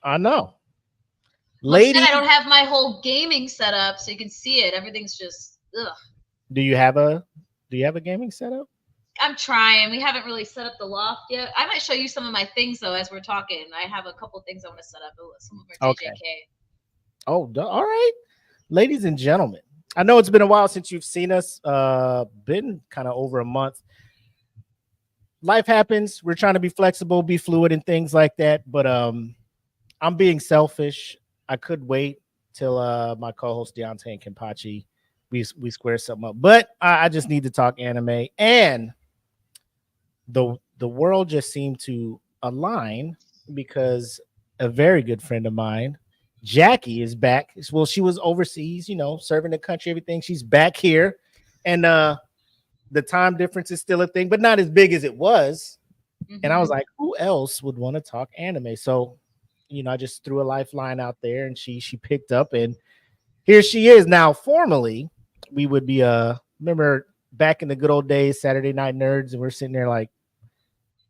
I know. Once again, Lady, I don't have my whole gaming setup, so you can see it. Everything's just ugh. do you have a gaming setup? I'm trying. We haven't really set up the loft yet. I might show you some of my things though as we're talking. I have a couple things I want to set up. Some of our Okay. JJK. Oh, all right. Ladies and gentlemen, I know it's been a while since you've seen us. Been kind of over a month. Life happens. We're trying to be flexible, be fluid, and things like that. But I'm being selfish. I could wait till my co-host Deontay and Kenpachi we square something up. But I just need to talk anime, and the world just seemed to align because a very good friend of mine, Jackie, is back. Well, she was overseas, serving the country, everything. She's back here, and the time difference is still a thing, but not as big as it was. And I was like, who else would want to talk anime? So, I just threw a lifeline out there, and she picked up, and here she is now. Formally, we would be remember back in the good old days, Saturday Night Nerds, and we're sitting there like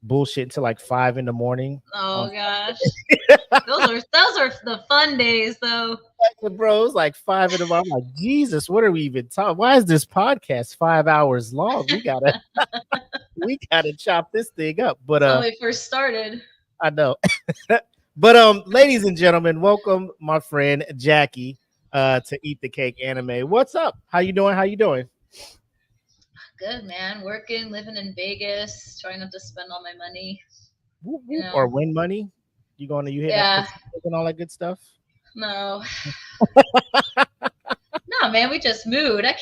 bullshit until like 5 in the morning. Oh gosh, those are the fun days though. Bro, it's like 5 in the morning. I'm like, Jesus, what are we even talking? Why is this podcast 5 hours long? We gotta chop this thing up. But when we first started. I know. But ladies and gentlemen, welcome my friend Jackie to Eat the Cake Anime. What's up? How you doing? Good, man. Working, living in Vegas, trying not to spend all my money. Whoop, whoop. Or win money. You hit up and all that good stuff? No. No, man, we just moved. I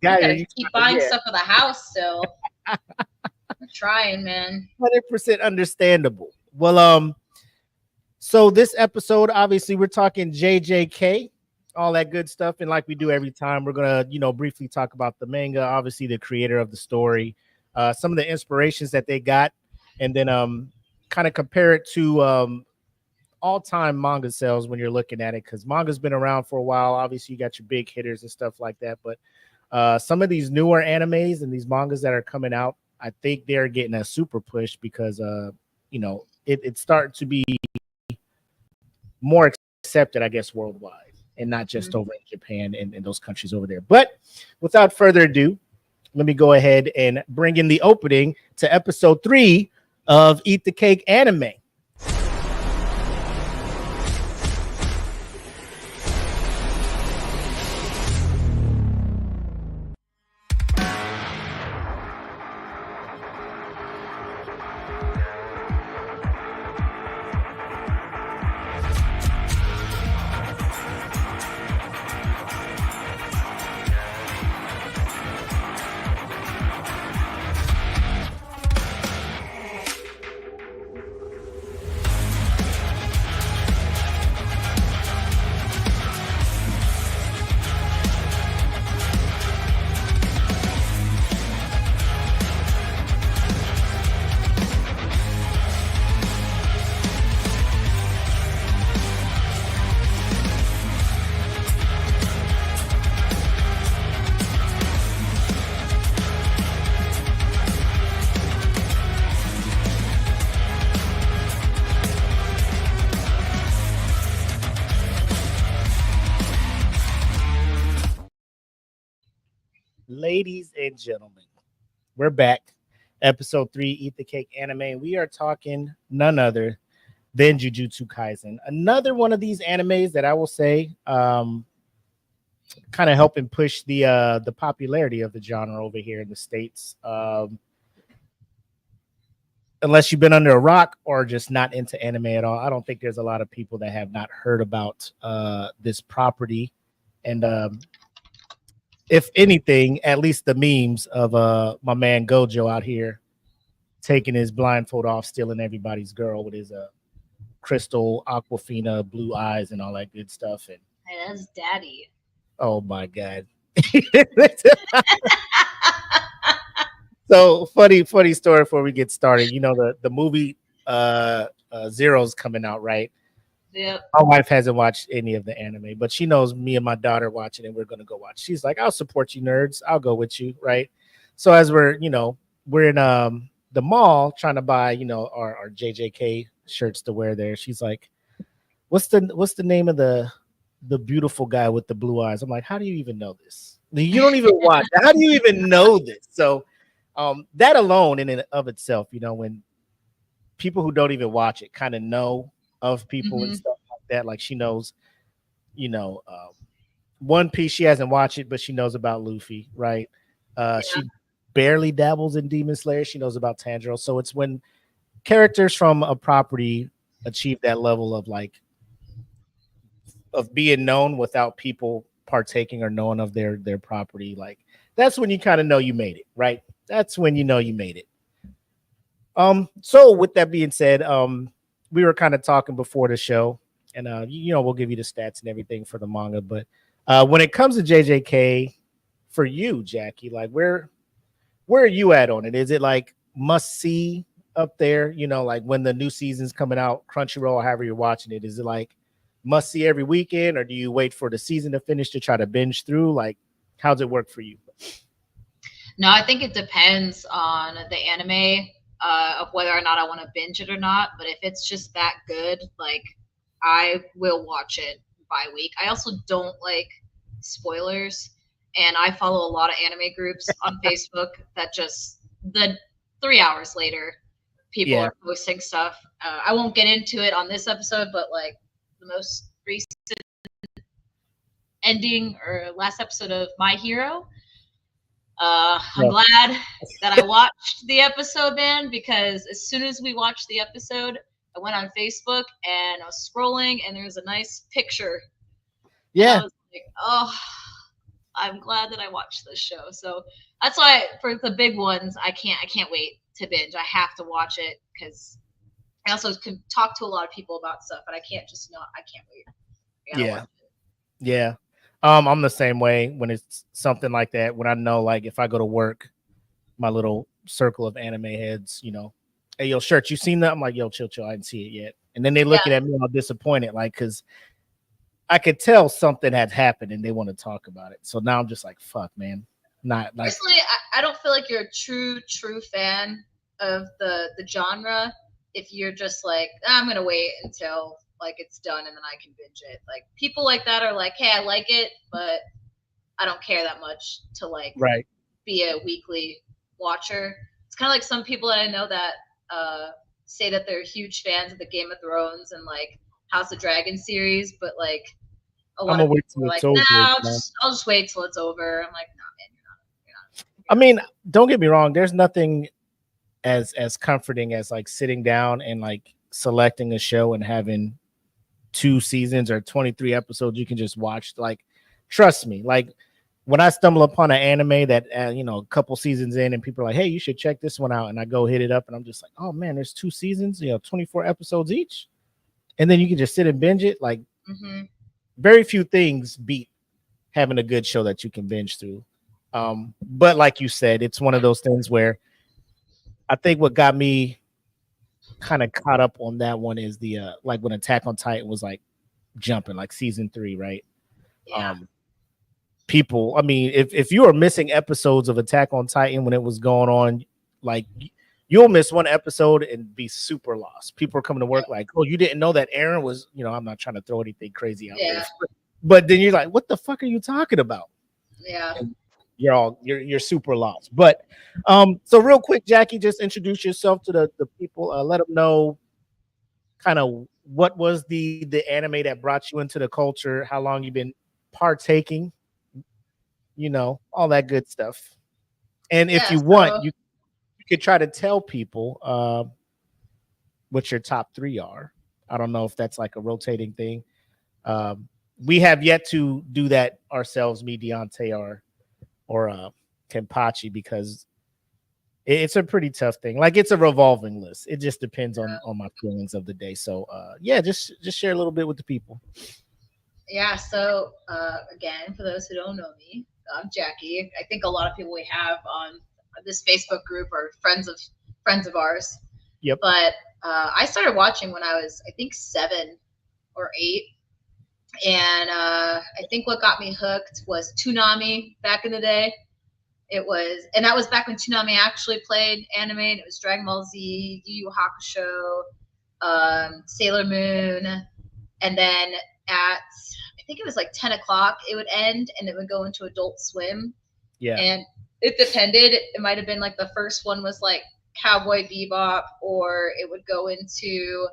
gotta keep buying stuff for the house still. I'm trying, man. 100% understandable. Well, so this episode, obviously, we're talking JJK, all that good stuff, and like we do every time, we're gonna, briefly talk about the manga, obviously the creator of the story, some of the inspirations that they got, and then kind of compare it to all-time manga sales when you're looking at it, because manga's been around for a while. Obviously, you got your big hitters and stuff like that, but some of these newer animes and these mangas that are coming out, I think they're getting a super push because it's starting to be more accepted, I guess, worldwide, and not just over in Japan and those countries over there. But without further ado, let me go ahead and bring in the opening to episode 3 of Eat the Cake Anime. Ladies and gentlemen, we're back. Episode 3, Eat the Cake Anime. And we are talking none other than Jujutsu Kaisen. Another one of these animes that I will say kind of helping push the popularity of the genre over here in the States. Unless you've been under a rock or just not into anime at all, I don't think there's a lot of people that have not heard about this property. And if anything, at least the memes of my man Gojo out here taking his blindfold off, stealing everybody's girl with his crystal Aquafina blue eyes and all that good stuff. And hey, that's daddy. Oh my god. So funny story before we get started. The movie Zero's coming out, right? Yep. My wife hasn't watched any of the anime, but she knows me and my daughter watching it. We're gonna go watch. She's like, I'll support you nerds. I'll go with you, right? So as we're in the mall trying to buy, our JJK shirts to wear there, she's like, what's the name of the beautiful guy with the blue eyes? I'm like, how do you even know this? You don't even watch. How do you even know this? So that alone in and of itself, when people who don't even watch it kind of know of people and stuff like that. Like she knows, One Piece. She hasn't watched it, but she knows about Luffy, right? She barely dabbles in Demon Slayer. She knows about Tanjiro. So it's when characters from a property achieve that level of being known without people partaking or knowing of their property. Like that's when you kind of know you made it, right? That's when you know you made it. So with that being said, we were kind of talking before the show, and we'll give you the stats and everything for the manga. But when it comes to JJK, for you, Jackie, like where are you at on it? Is it like must see up there? Like when the new season's coming out, Crunchyroll, however you're watching it, is it like must see every weekend, or do you wait for the season to finish to try to binge through? Like, how's it work for you? No, I think it depends on the anime of whether or not I want to binge it or not. But if it's just that good, like I will watch it by week. I also don't like spoilers, and I follow a lot of anime groups on Facebook that just the 3 hours later people are posting stuff. I won't get into it on this episode, but like the most recent ending or last episode of My Hero, I'm glad that I watched the episode, man, because as soon as we watched the episode, I went on Facebook and I was scrolling and there was a nice picture. Yeah. And I was like, oh, I'm glad that I watched this show. So that's why for the big ones, I can't wait to binge. I have to watch it because I also can talk to a lot of people about stuff, but I can't wait. Yeah. Yeah. I'm the same way when it's something like that. When I know, like, if I go to work, my little circle of anime heads, hey, yo, Shirt, you seen that? I'm like, yo, chill, I didn't see it yet. And then they looking at me all disappointed, like, because I could tell something had happened and they want to talk about it. So now I'm just like, fuck, man. Not like. Personally, I don't feel like you're a true fan of the genre if you're just like, I'm gonna wait until like it's done and then I can binge it. Like people like that are like, hey, I like it, but I don't care that much to like be a weekly watcher. It's kind of like some people that I know that say that they're huge fans of the Game of Thrones and like House of Dragon series, but like a lot of people are like, nah, I'll just wait till it's over. I'm like, nah, man, you're not. I mean, don't get me wrong. There's nothing as comforting as like sitting down and like selecting a show and having 2 seasons or 23 episodes you can just watch. Like, trust me, like when I stumble upon an anime that a couple seasons in and people are like, hey, you should check this one out, and I go hit it up and I'm just like, oh man, there's 2 seasons, 24 episodes each, and then you can just sit and binge it. Like very few things beat having a good show that you can binge through. But like you said, it's one of those things where I think what got me kind of caught up on that one is the like when Attack on Titan was like jumping, like season 3, right? People, I mean, if you are missing episodes of Attack on Titan when it was going on, like you'll miss one episode and be super lost. People are coming to work like, oh, you didn't know that Aaron was, I'm not trying to throw anything crazy out there, but then you're like, what the fuck are you talking about? And you're super lost. But so real quick, Jackie, just introduce yourself to the people. Let them know kind of what was the anime that brought you into the culture, how long you've been partaking, all that good stuff. And if you want, you could try to tell people what your top 3 are. I don't know if that's like a rotating thing. We have yet to do that ourselves, me, Deontay, or Tempachi, because it's a pretty tough thing. Like it's a revolving list. It just depends on my feelings of the day. So just share a little bit with the people. Yeah. So again, for those who don't know me, I'm Jackie. I think a lot of people we have on this Facebook group are friends of ours. Yep. But I started watching when I was, I think, 7 or 8. And I think what got me hooked was Toonami back in the day. And that was back when Toonami actually played anime. And it was Dragon Ball Z, Yu Yu Hakusho, Sailor Moon, and then at I think it was like 10 o'clock it would end, and it would go into Adult Swim. Yeah. And it depended. It might have been like the first one was like Cowboy Bebop, or it would go into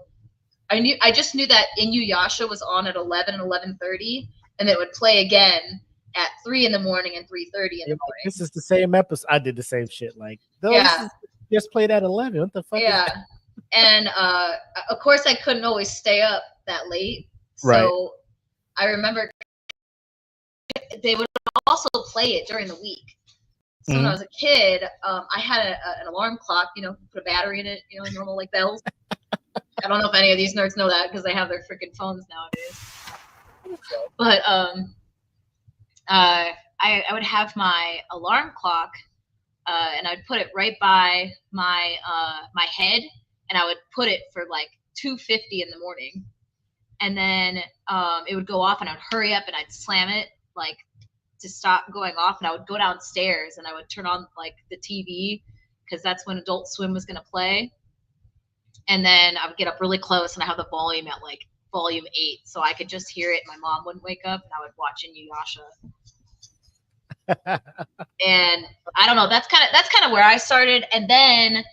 I just knew that Inuyasha was on at 11 and 11:30, and it would play again at 3 in the morning and 3:30 in the morning. This is the same episode. I did the same shit. Like, yeah, just played at 11. What the fuck? yeah. Is that? And of course, I couldn't always stay up that late. So right. I remember they would also play it during the week. So when I was a kid, I had an alarm clock, put a battery in it, normal like bells. I don't know if any of these nerds know that because they have their freaking phones nowadays. But I would have my alarm clock, and I'd put it right by my my head, and I would put it for like 2:50 in the morning, and then it would go off, and I'd hurry up and I'd slam it like to stop going off, and I would go downstairs and I would turn on like the TV because that's when Adult Swim was gonna play, and then I would get up really close and I have the volume at like volume 8 so I could just hear it. My mom wouldn't wake up, and I would watch Inuyasha. And I don't know, that's kind of where I started. And then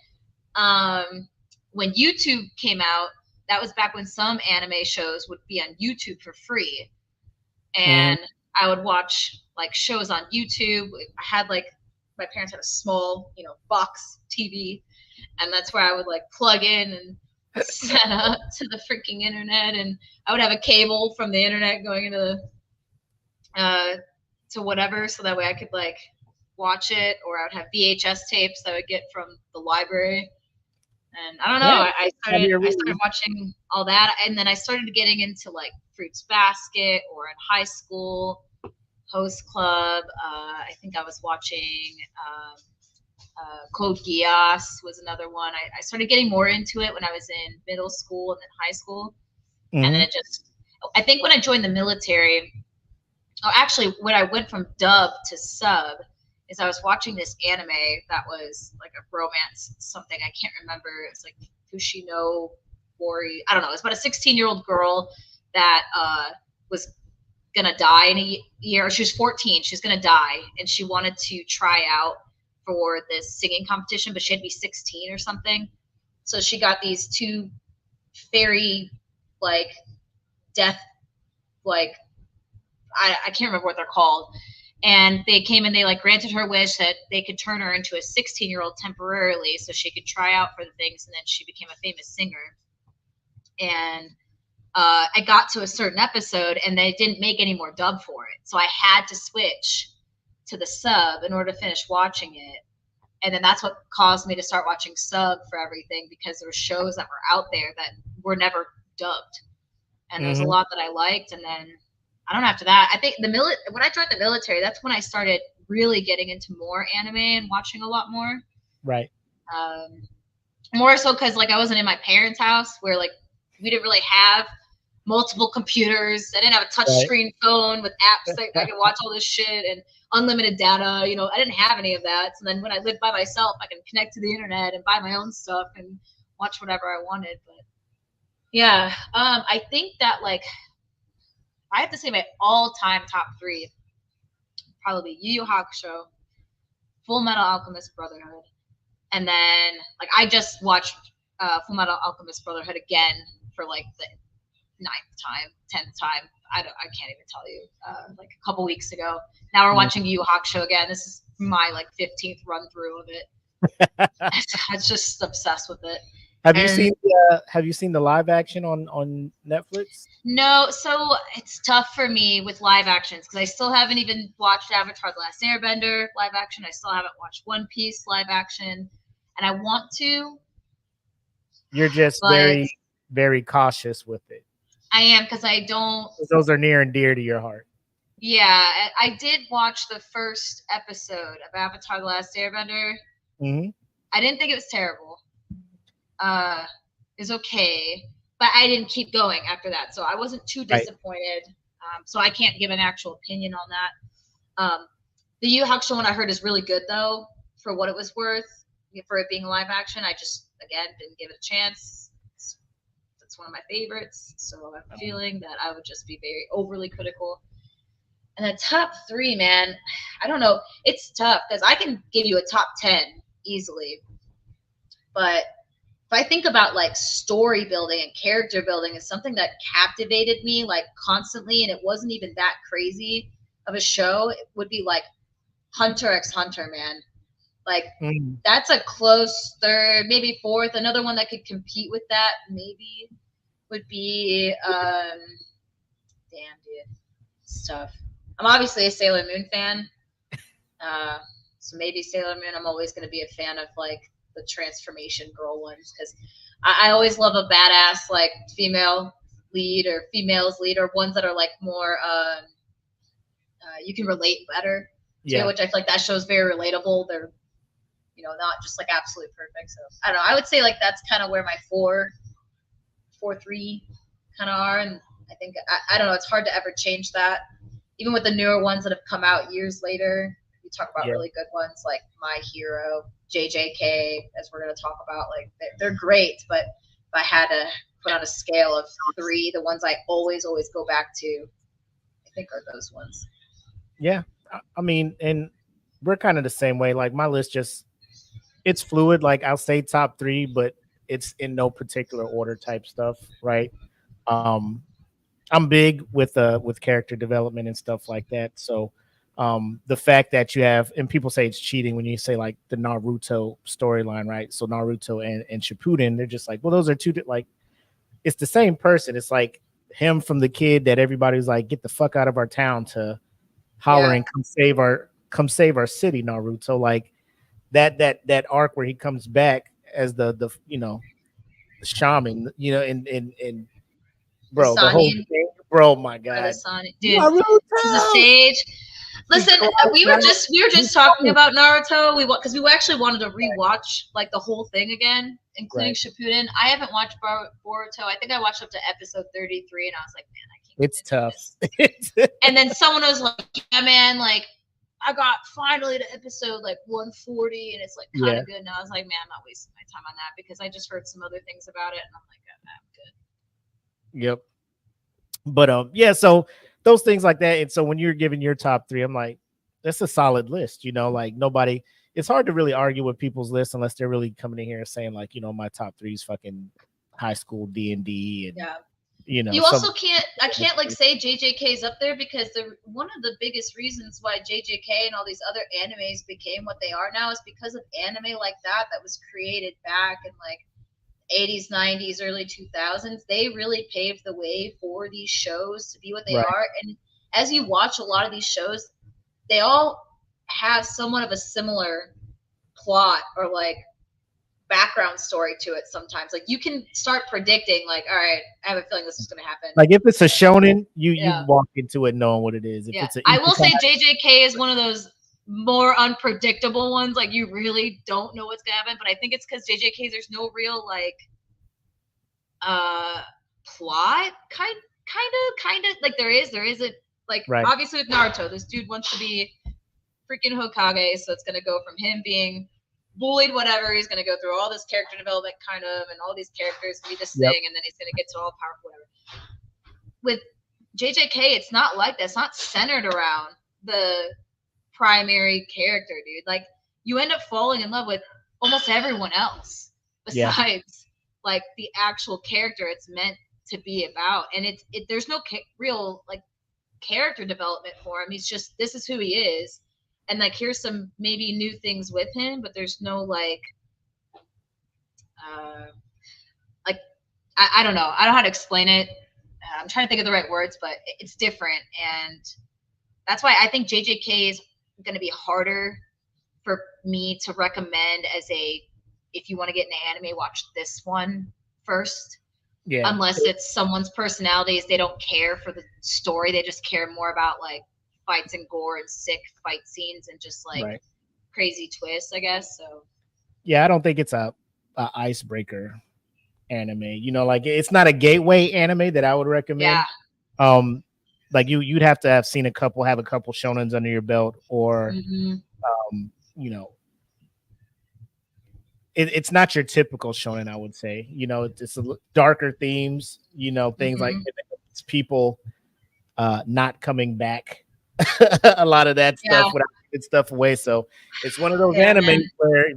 when YouTube came out, that was back when some anime shows would be on YouTube for free, and I would watch like shows on YouTube. I had like my parents had a small, box TV, and that's where I would like plug in and set up to the freaking internet, and I would have a cable from the internet going into the to whatever, so that way I could like watch it, or I would have VHS tapes that I would get from the library. And I don't know, Yeah. I started watching all that, and then I started getting into like Fruits Basket, or in high school, Host Club. I think I was watching Code Geass was another one. I started getting more into it when I was in middle school and then high school. And then I think when I joined the military, actually when I went from dub to sub, is I was watching this anime that was like a romance something. I can't remember. It's like Fushino Wari. I don't know. It's about a 16-year-old girl that was gonna die in a year. She was 14. She was gonna die, and she wanted to try out for this singing competition, but she had to be 16 or something. So she got these two fairy like death like I can't remember what they're called. And they came and they like granted her wish that they could turn her into a 16-year-old temporarily so she could try out for the things, and then she became a famous singer. And I got to a certain episode and they didn't make any more dub for it. So I had to switch to the sub in order to finish watching it. And then that's what caused me to start watching sub for everything, because there were shows that were out there that were never dubbed. And there's a lot that I liked. And then I don't know, after that, I think when I joined the military, that's when I started really getting into more anime and watching a lot more. Right. More so because like I wasn't in my parents' house, where like we didn't really have multiple computers. I didn't have a touch screen phone with apps that I could watch all this shit and unlimited data. I didn't have any of that. So then when I lived by myself, I can connect to the internet and buy my own stuff and watch whatever I wanted. But yeah, I think that like I have to say my all-time top 3 probably Yu Yu Hakusho, Full Metal Alchemist Brotherhood, and then like I just watched Full Metal Alchemist Brotherhood again for like the 9th time, 10th time. I can't even tell you. Like a couple weeks ago. Now we're watching Yu Yu Hakusho again. This is my like 15th run through of it. I was just obsessed with it. Have you seen the live action on Netflix? No, so it's tough for me with live actions because I still haven't even watched Avatar: The Last Airbender live action. I still haven't watched One Piece live action, and I want to. You're just very, very cautious with it. I am, because I don't. Those are near and dear to your heart. Yeah, I did watch the first episode of Avatar: The Last Airbender. I didn't think it was terrible. It was okay, but I didn't keep going after that, so I wasn't too disappointed. So I can't give an actual opinion on that. The Yu Yu Hakusho one I heard is really good though, for what it was worth, for it being live action. I just again didn't give it a chance. That's one of my favorites. So I'm feeling that I would just be very overly critical. And then top 3, man, I don't know. It's tough because I can give you a top 10 easily. But if I think about like story building and character building is something that captivated me like constantly, and it wasn't even that crazy of a show, it would be like Hunter x Hunter, man. Like that's a close third, maybe fourth. Another one that could compete with that maybe would be damn, dude, stuff. I'm obviously a Sailor Moon fan, so maybe Sailor Moon. I'm always going to be a fan of like the transformation girl ones because I always love a badass like female lead or females lead or ones that are like more you can relate better to, which I feel like that show's very relatable. They're not just like absolutely perfect. So I don't know. I would say like that's kind of where my 4-3 kind of are, and I think I don't know. It's hard to ever change that. Even with the newer ones that have come out years later, you talk about really good ones like My Hero, JJK, as we're going to talk about. Like they're great, but if I had to put on a scale of 3, the ones I always go back to, I think are those ones. Yeah, I mean, and we're kind of the same way. Like my list it's fluid. Like I'll say top 3, but it's in no particular order type stuff, right? I'm big with character development and stuff like that. So the fact that you have, and people say it's cheating when you say like the Naruto storyline, right? So Naruto and Shippuden, they're just like, well, those are two, like, it's the same person. It's like him from the kid that everybody's like, get the fuck out of our town, to hollering, come save our city, Naruto. Like that arc where he comes back as the shaman, and bro, the whole thing, bro, my God, dude, Naruto. To the stage. Listen, we were just talking about Naruto. Because we actually wanted to rewatch like the whole thing again, including Shippuden. I haven't watched Boruto. I think I watched up to episode 33, and I was like, man, I can't. It's tough. And then someone was like, yeah, man, like I got finally to episode like 140, and it's like kind of good. And I was like, man, I'm not wasting my time on that because I just heard some other things about it, and I'm like, I'm good. Yep. But so those things like that. And so when you're giving your top 3, I'm like, that's a solid list. Like nobody. It's hard to really argue with people's lists unless they're really coming in here and saying like, my top 3 is fucking high school D&D and You also can't. I can't like say JJK is up there because one of the biggest reasons why JJK and all these other animes became what they are now is because of anime like that was created back in like 80s, 90s, early 2000s. They really paved the way for these shows to be what they are. And as you watch a lot of these shows, they all have somewhat of a similar plot or like background story to it sometimes. Like you can start predicting like, all right, I have a feeling this is going to happen. Like if it's a shonen, you walk into it knowing what it is. If it's I will say JJK is one of those more unpredictable ones. Like you really don't know what's going to happen, but I think it's because JJK, there's no real like plot kind of like there isn't like obviously with Naruto, this dude wants to be freaking Hokage, so it's going to go from him being bullied, whatever, he's going to go through all this character development kind of, and all these characters be this thing, and then he's going to get to all powerful, whatever. With JJK, it's not like that. It's not centered around the primary character, dude. Like you end up falling in love with almost everyone else besides like the actual character it's meant to be about, and there's no real like character development for him. He's just, this is who he is. And like, here's some maybe new things with him, but there's no like, I don't know. I don't know how to explain it. I'm trying to think of the right words, but it's different. And that's why I think JJK is going to be harder for me to recommend if you want to get into anime, watch this one first. Yeah. Unless it's someone's personalities. They don't care for the story. They just care more about like fights and gore and sick fight scenes and just like crazy twists, I guess. So yeah, I don't think it's a icebreaker anime. Like it's not a gateway anime that I would recommend. Yeah. Like you'd have to have seen have a couple shonens under your belt, or it's not your typical shonen, I would say. You know, it's darker themes, you know, things like it's people not coming back. A lot of that stuff without giving stuff away. So it's one of those animes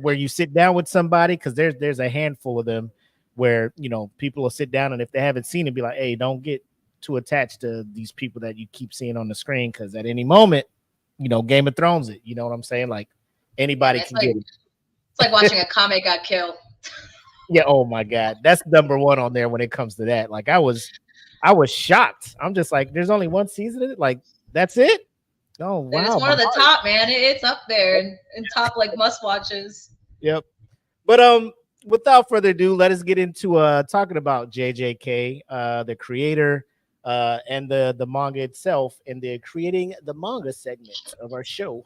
where you sit down with somebody, because there's a handful of them where, you know, people will sit down, and if they haven't seen it, be like, hey, don't get too attached to these people that you keep seeing on the screen, because at any moment, you know, Game of Thrones it. You know what I'm saying? Like anybody can get it. It's like watching a kame ga kill. Yeah. Oh my God, that's number one on there when it comes to that. Like I was shocked. I'm just like, there's only one season of it. Like that's it. Oh wow, and it's one of the top, man. It's up there in top like must watches. Yep. But without further ado, let us get into talking about JJK, the creator, and the manga itself, and the creating the manga segment of our show.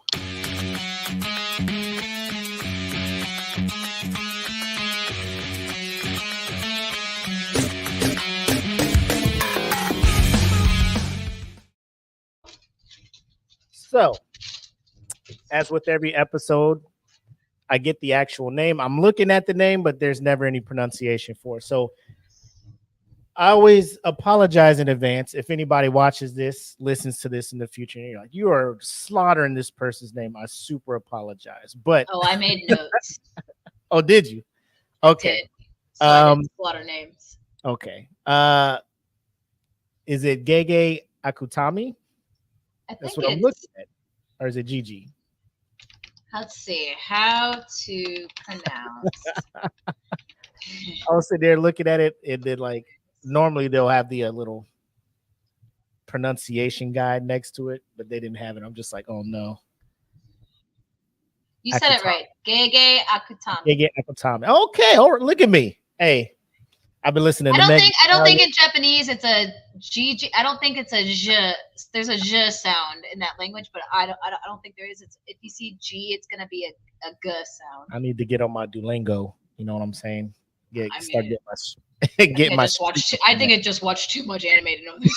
So, as with every episode, I get the actual name. I'm looking at the name, but there's never any pronunciation for it. So I always apologize in advance if anybody watches this, listens to this in the future, and you're like, you are slaughtering this person's name. I super apologize. But I made notes. Oh, did you? Okay. So I didn't slaughter names. Okay. Is it Gege Akutami? That's what I'm looking at. Or is it Gigi? Let's see how to pronounce. I'll sit there looking at it, and then like normally they'll have the little pronunciation guide next to it, but they didn't have it. I'm just like, oh no. You said it right. Gege Akutami. Gege Akutami. Okay, all right, look at me. Hey, I've been listening to I don't think in Japanese it's a G. I don't think it's a J. There's a J sound in that language, but I don't think there is. It's, if you see G, it's gonna be a G sound. I need to get on my Duolingo. You know what I'm saying? I think it just watched too much anime to know this.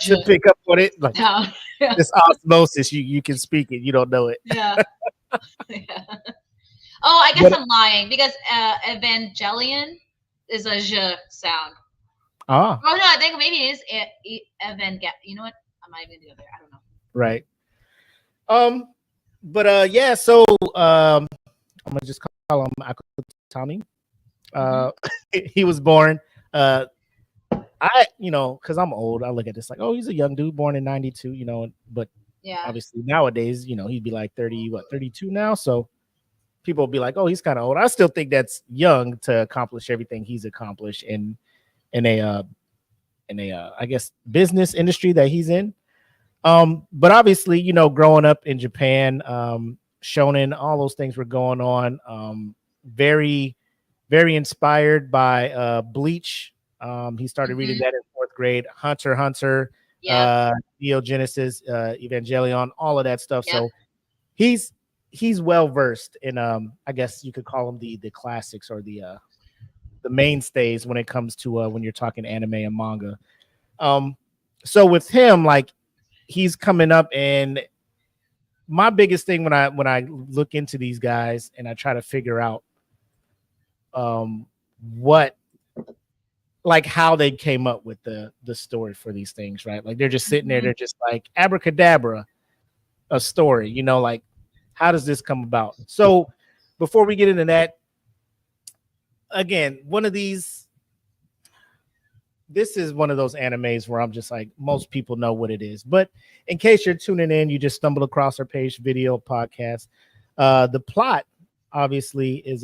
To pick up on it. Like, this osmosis, you can speak it. You don't know it. Yeah. Oh, I guess I'm lying, because Evangelion is a J sound. Oh no, I think maybe it is Evangelion. You know what? I'm not even gonna go there. I don't know. Right. But yeah, so I'm gonna just call him Akutami. He was born because I'm old, I look at this like, oh, he's a young dude born in 92, you know, but obviously nowadays, you know, he'd be like 32 now, so people will be like, oh, he's kind of old. I still think that's young to accomplish everything he's accomplished in a I guess business industry that he's in. But obviously, you know, growing up in Japan, shonen, all those things were going on. Very, very inspired by Bleach. He started reading that in 4th grade. Hunter x Hunter, Neo Genesis, Evangelion, all of that stuff. So he's well versed in I guess you could call them the classics, or the mainstays when it comes to when you're talking anime and manga. So with him, like, he's coming up, and my biggest thing when I look into these guys and I try to figure out how they came up with the story for these things, right? Like, they're just sitting there, they're just like, abracadabra, a story, you know, like, how does this come about? So before we get into that, again, this is one of those animes where I'm just like, most people know what it is, but in case you're tuning in, you just stumbled across our page, video podcast. The plot obviously is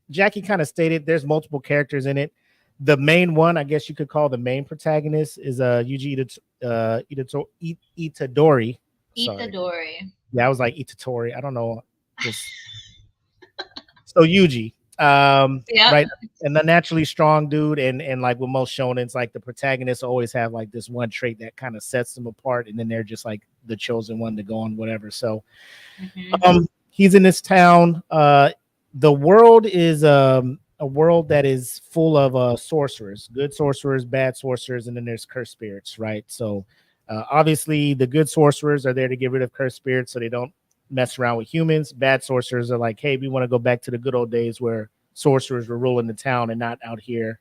Jackie kind of stated, there's multiple characters in it. The main one, I guess you could call the main protagonist, is Yuji Itadori. Itadori. Yeah, I was like Itatori. I don't know. So Yuji. Right, and the naturally strong dude, and like with most shonens, like the protagonists always have like this one trait that kind of sets them apart, and then they're just like the chosen one to go on whatever. So he's in this town. The world is a world that is full of sorcerers, good sorcerers, bad sorcerers, and then there's cursed spirits, right? So obviously the good sorcerers are there to get rid of cursed spirits so they don't mess around with humans. Bad sorcerers are like, hey, we want to go back to the good old days where sorcerers were ruling the town and not out here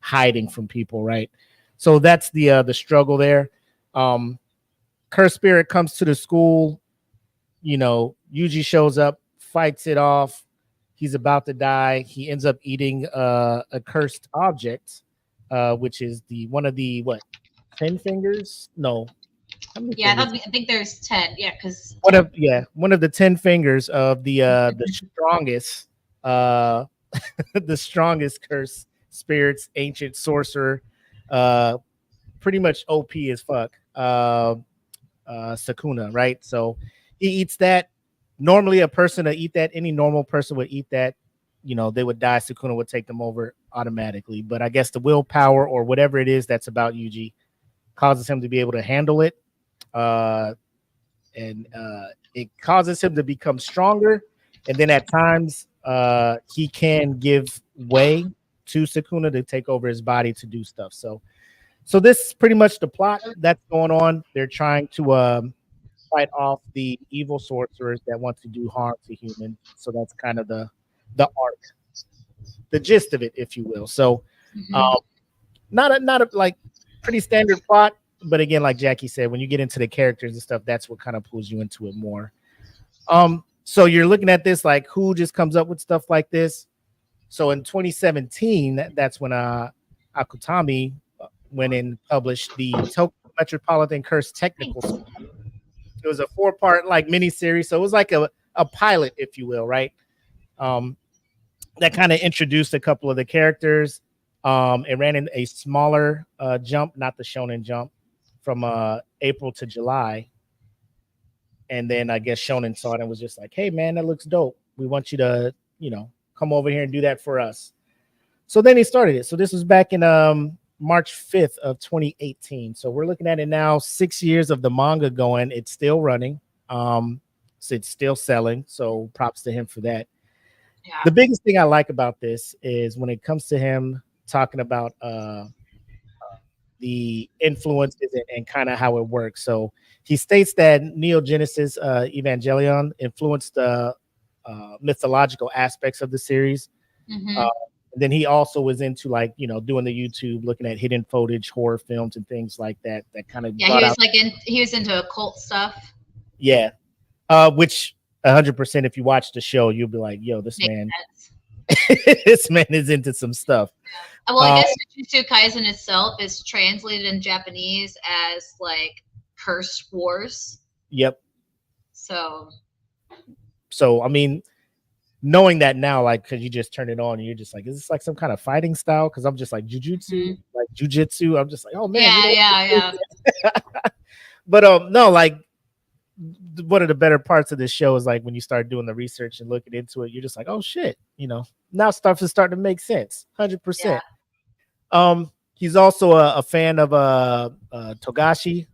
hiding from people, right? So that's the struggle there. Curse spirit comes to the school. Yuji shows up, fights it off. He's about to die. He ends up eating a cursed object, which is one of the 10 fingers? No, how many Yeah, fingers? I think there's 10. Yeah, because One of the 10 fingers of the strongest the strongest curse spirits, ancient sorcerer, pretty much OP as fuck. Sakuna, right? So he eats that. Normally, a person to eat that, any normal person would eat that. They would die. Sakuna would take them over automatically. But I guess the willpower or whatever it is that's about Yuji causes him to be able to handle it. And it causes him to become stronger. And then at times, he can give way to Sakuna to take over his body to do stuff. So this is pretty much the plot that's going on. They're trying to fight off the evil sorcerers that want to do harm to humans. So that's kind of the arc, the gist of it, if you will. So not a like pretty standard plot, but again, like Jackie said, when you get into the characters and stuff, that's what kind of pulls you into it more. So you're looking at this like, who just comes up with stuff like this? So in 2017, that's when Akutami went and published the Tokyo Metropolitan Curse Technical School. It was a 4-part like mini series, so it was like a pilot, if you will, right? That kind of introduced a couple of the characters. It ran in a smaller jump, not the Shonen Jump, from April to July. And then I guess Shonen saw it and was just like, hey, man, that looks dope. We want you to, come over here and do that for us. So then he started it. So this was back in March 5th of 2018. So we're looking at it now, 6 years of the manga going. It's still running. So it's still selling. So props to him for that. Yeah. The biggest thing I like about this is when it comes to him talking about the influences and kind of how it works. So he states that Neo Genesis Evangelion influenced the mythological aspects of the series. Then he also was into doing the YouTube, looking at hidden footage, horror films, and things like that. That kind of he was into occult stuff. Yeah, which 100%. If you watch the show, you'll be like, "Yo, this man, this man is into some stuff." Well, I guess Jujutsu Kaisen itself is translated in Japanese as like Curse Wars. Yep. So I mean, knowing that now, like, because you just turn it on and you're just like, is this like some kind of fighting style? Because I'm just like jujutsu, like jujitsu. I'm just like, oh man, yeah. But no, like one of the better parts of this show is like when you start doing the research and looking into it, you're just like, oh shit, now stuff is starting to make sense. 100%. He's also a fan of Togashi,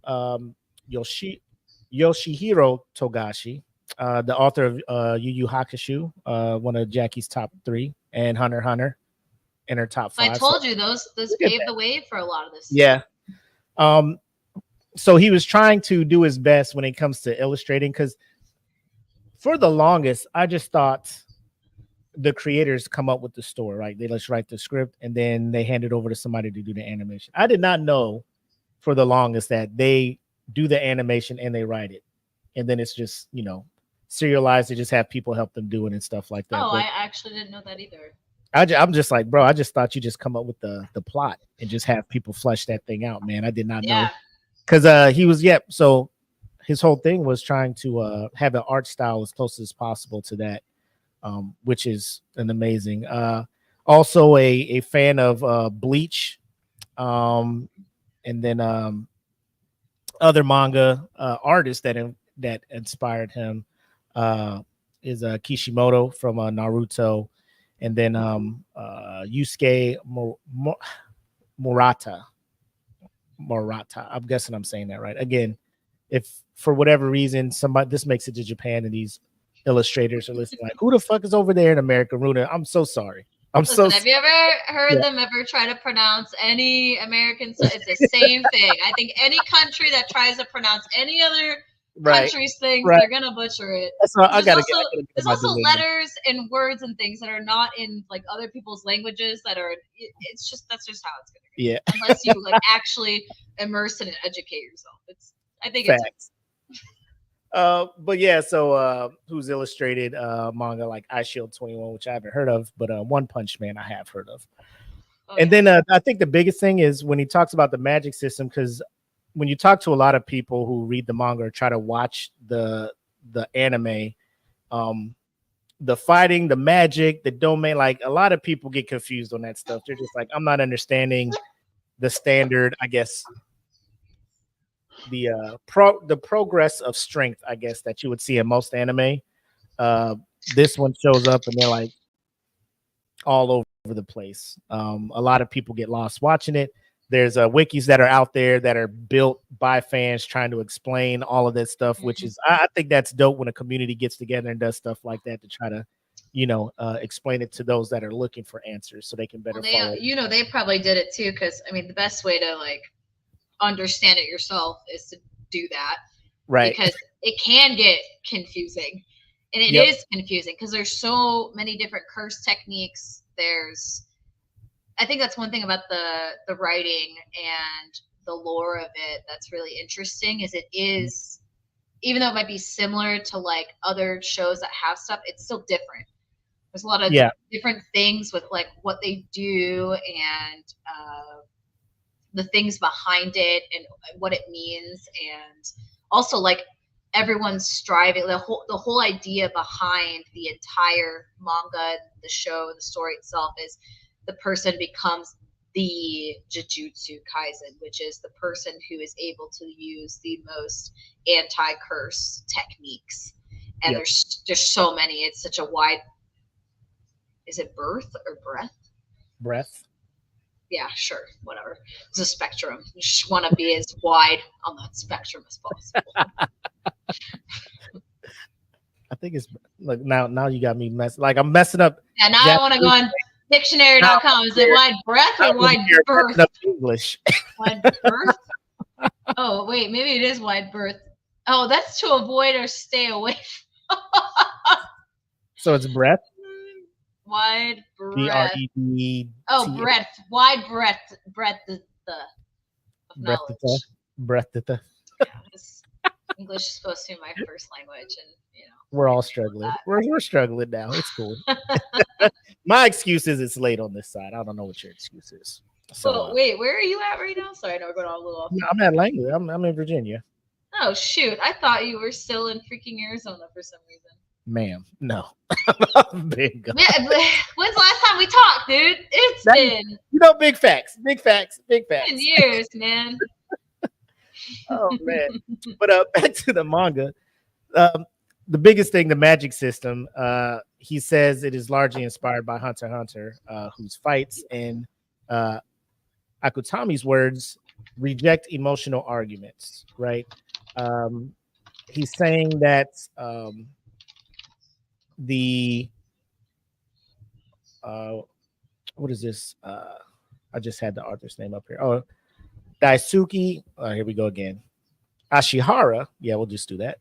Yoshihiro Togashi. The author of Yu Yu Hakusho, one of Jackie's top 3, and Hunter x Hunter in her top 5. I told you those paved the way for a lot of this. Yeah. So he was trying to do his best when it comes to illustrating, because for the longest, I just thought the creators come up with the story, right? They just write the script and then they hand it over to somebody to do the animation. I did not know for the longest that they do the animation and they write it. And then it's just, serialized to just have people help them do it and stuff like that. Oh, but I actually didn't know that either. I'm just like, bro, I just thought you just come up with the plot and just have people flesh that thing out, man. I did not know. Because he was, so his whole thing was trying to have an art style as close as possible to that, which is an amazing. Also a fan of Bleach, and then other manga artists that inspired him is Kishimoto from Naruto, and then Yusuke Murata. I'm guessing I'm saying that right. Again, if for whatever reason this makes it to Japan and these illustrators are listening, like, who the fuck is over there in America, Runa? I'm so sorry. Have you ever heard them ever try to pronounce any American? It's the same thing. I think any country that tries to pronounce any other Right. countries things, Right. they're gonna butcher it. So I There's gotta also get there's my also Duolingo. letters and words and things that are not in like other people's languages that are. It's just that's just how it's gonna be. Yeah. Unless you like actually immerse it and educate yourself. I think it's Facts. But yeah, so who's illustrated manga like Eye Shield 21, which I haven't heard of, but One Punch Man I have heard of. And then I think the biggest thing is when he talks about the magic system, because when you talk to a lot of people who read the manga or try to watch the anime, the fighting, the magic, the domain, like a lot of people get confused on that stuff. They're just like, I'm not understanding the standard, I guess, the progress of strength, I guess, that you would see in most anime. This one shows up and they're like all over the place. A lot of people get lost watching it. There's wikis that are out there that are built by fans trying to explain all of that stuff, which is I think that's dope when a community gets together and does stuff like that to try to, explain it to those that are looking for answers so they can better follow. They probably did it too, because I mean the best way to like understand it yourself is to do that, right? Because it can get confusing, and it is confusing because there's so many different curse techniques. I think that's one thing about the writing and the lore of it that's really interesting is it is, even though it might be similar to like other shows that have stuff, it's still different. There's a lot of different things with like what they do and the things behind it and what it means, and also like everyone's striving. The whole idea behind the entire manga, the show, the story itself is the person becomes the Jujutsu Kaisen, which is the person who is able to use the most anti-curse techniques. And there's so many. It's such a wide. Is it birth or breath? Breath. Yeah, sure, whatever. It's a spectrum. You just want to be as wide on that spectrum as possible. I think it's like now you got me messed. Like I'm messing up. Yeah, now I want to go on dictionary.com. Is it wide breath or wide birth? English. Wide birth? Oh, wait, maybe it is wide birth. Oh, that's to avoid or stay away from. So it's breath. Wide breath. B-R-E-D. Oh, breath. Wide breath. Breath of knowledge. Breath. English is supposed to be my first language, and we're all struggling. We're struggling now. It's cool. My excuse is it's late on this side. I don't know what your excuse is. So wait, where are you at right now? Sorry, I know we're going all a little off. I'm at Langley. I'm in Virginia. Oh shoot! I thought you were still in freaking Arizona for some reason. Ma'am, no. Big. Yeah, when's the last time we talked, dude? It's been. Big facts. Been years, man. Oh man! But back to the manga. The biggest thing, the magic system. He says it is largely inspired by Hunter x Hunter, whose fights and Akutami's words reject emotional arguments. Right? He's saying that what is this? I just had the author's name up here. Oh, Daisuke. Here we go again. Ashihara. Yeah, we'll just do that.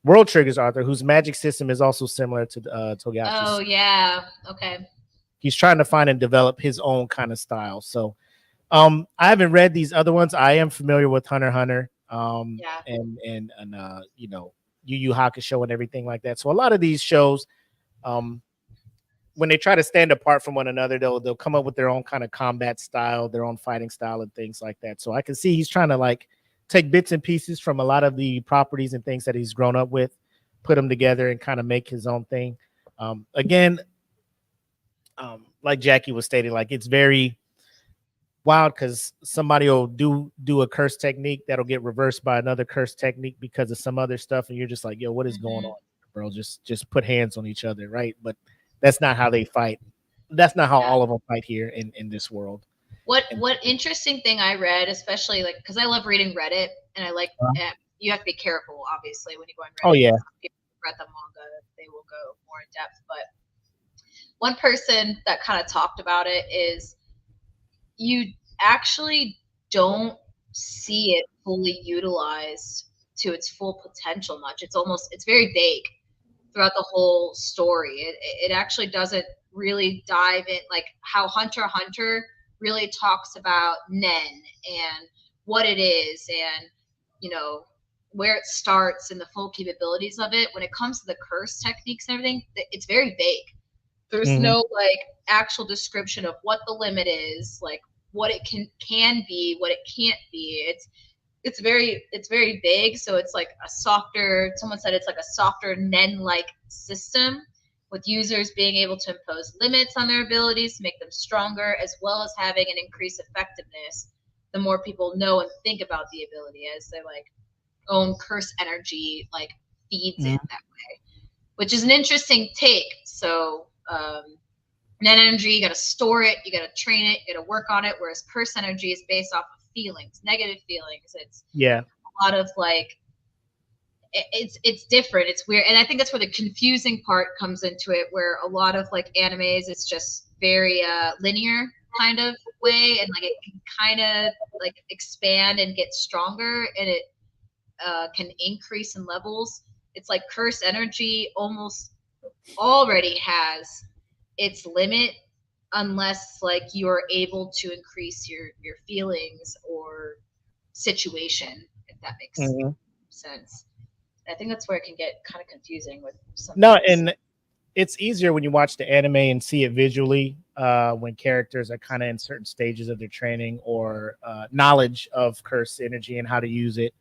World Trigger's author, whose magic system is also similar to Togashi's. Oh yeah. Okay. He's trying to find and develop his own kind of style. So, I haven't read these other ones. I am familiar with Hunter x Hunter. And Yu Yu Hakusho and everything like that. So a lot of these shows, when they try to stand apart from one another, they'll come up with their own kind of combat style, their own fighting style, and things like that. So I can see he's trying to like take bits and pieces from a lot of the properties and things that he's grown up with, put them together, and kind of make his own thing. Again, like Jackie was stating, like it's very wild because somebody will do a curse technique that'll get reversed by another curse technique because of some other stuff, and you're just like, yo, what is going on, bro? Just put hands on each other, right? But that's not how they fight. That's not how all of them fight here in this world. What interesting thing I read, especially like because I love reading Reddit, and I like you have to be careful, obviously, when you go on Reddit. Oh yeah, people read the manga, they will go more in depth. But one person that kind of talked about it is you actually don't see it fully utilized to its full potential much. It's very vague throughout the whole story. It actually doesn't really dive in, like how Hunter x Hunter really talks about Nen and what it is, and where it starts and the full capabilities of it. When it comes to the curse techniques and everything, it's very vague. There's no like actual description of what the limit is, like what it can be, what it can't be. It's very vague. So it's like a softer, someone said it's like a softer Nen-like system, with users being able to impose limits on their abilities to make them stronger, as well as having an increased effectiveness the more people know and think about the ability, as their like own curse energy like feeds it that way, which is an interesting take. So Nen energy, you got to store it, you got to train it, you got to work on it, whereas curse energy is based off of feelings, negative feelings. It's a lot of like it's different, it's weird, and I think that's where the confusing part comes into it, where a lot of like animes, it's just very linear kind of way, and like it can kind of like expand and get stronger, and it can increase in levels. It's like curse energy almost already has its limit, unless like you're able to increase your feelings or situation, if that makes sense. I think that's where it can get kind of confusing with some things. And it's easier when you watch the anime and see it visually, when characters are kind of in certain stages of their training or knowledge of curse energy and how to use it,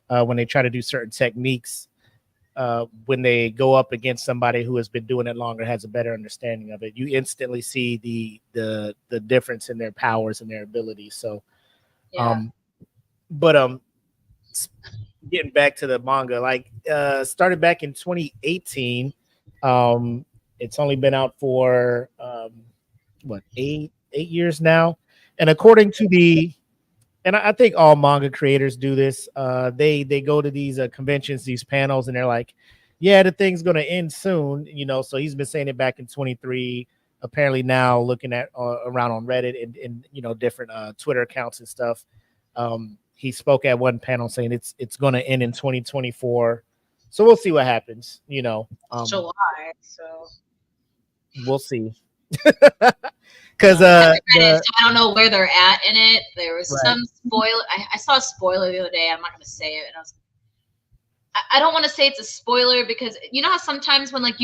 when they try to do certain techniques, when they go up against somebody who has been doing it longer, has a better understanding of it, you instantly see the difference in their powers and their abilities. So getting back to the manga, like started back in 2018. It's only been out for eight years now, and according to and I think all manga creators do this. They go to these conventions, these panels, and they're like, "Yeah, the thing's gonna end soon." So he's been saying it back in 23. Apparently now, looking at around on Reddit and different Twitter accounts and stuff, he spoke at one panel saying it's gonna end in 2024. So we'll see what happens. July, so we'll see. Because I don't know where they're at in it. There was some spoiler. I saw a spoiler the other day. I'm not going to say it. And I don't want to say it's a spoiler, because you know how sometimes when like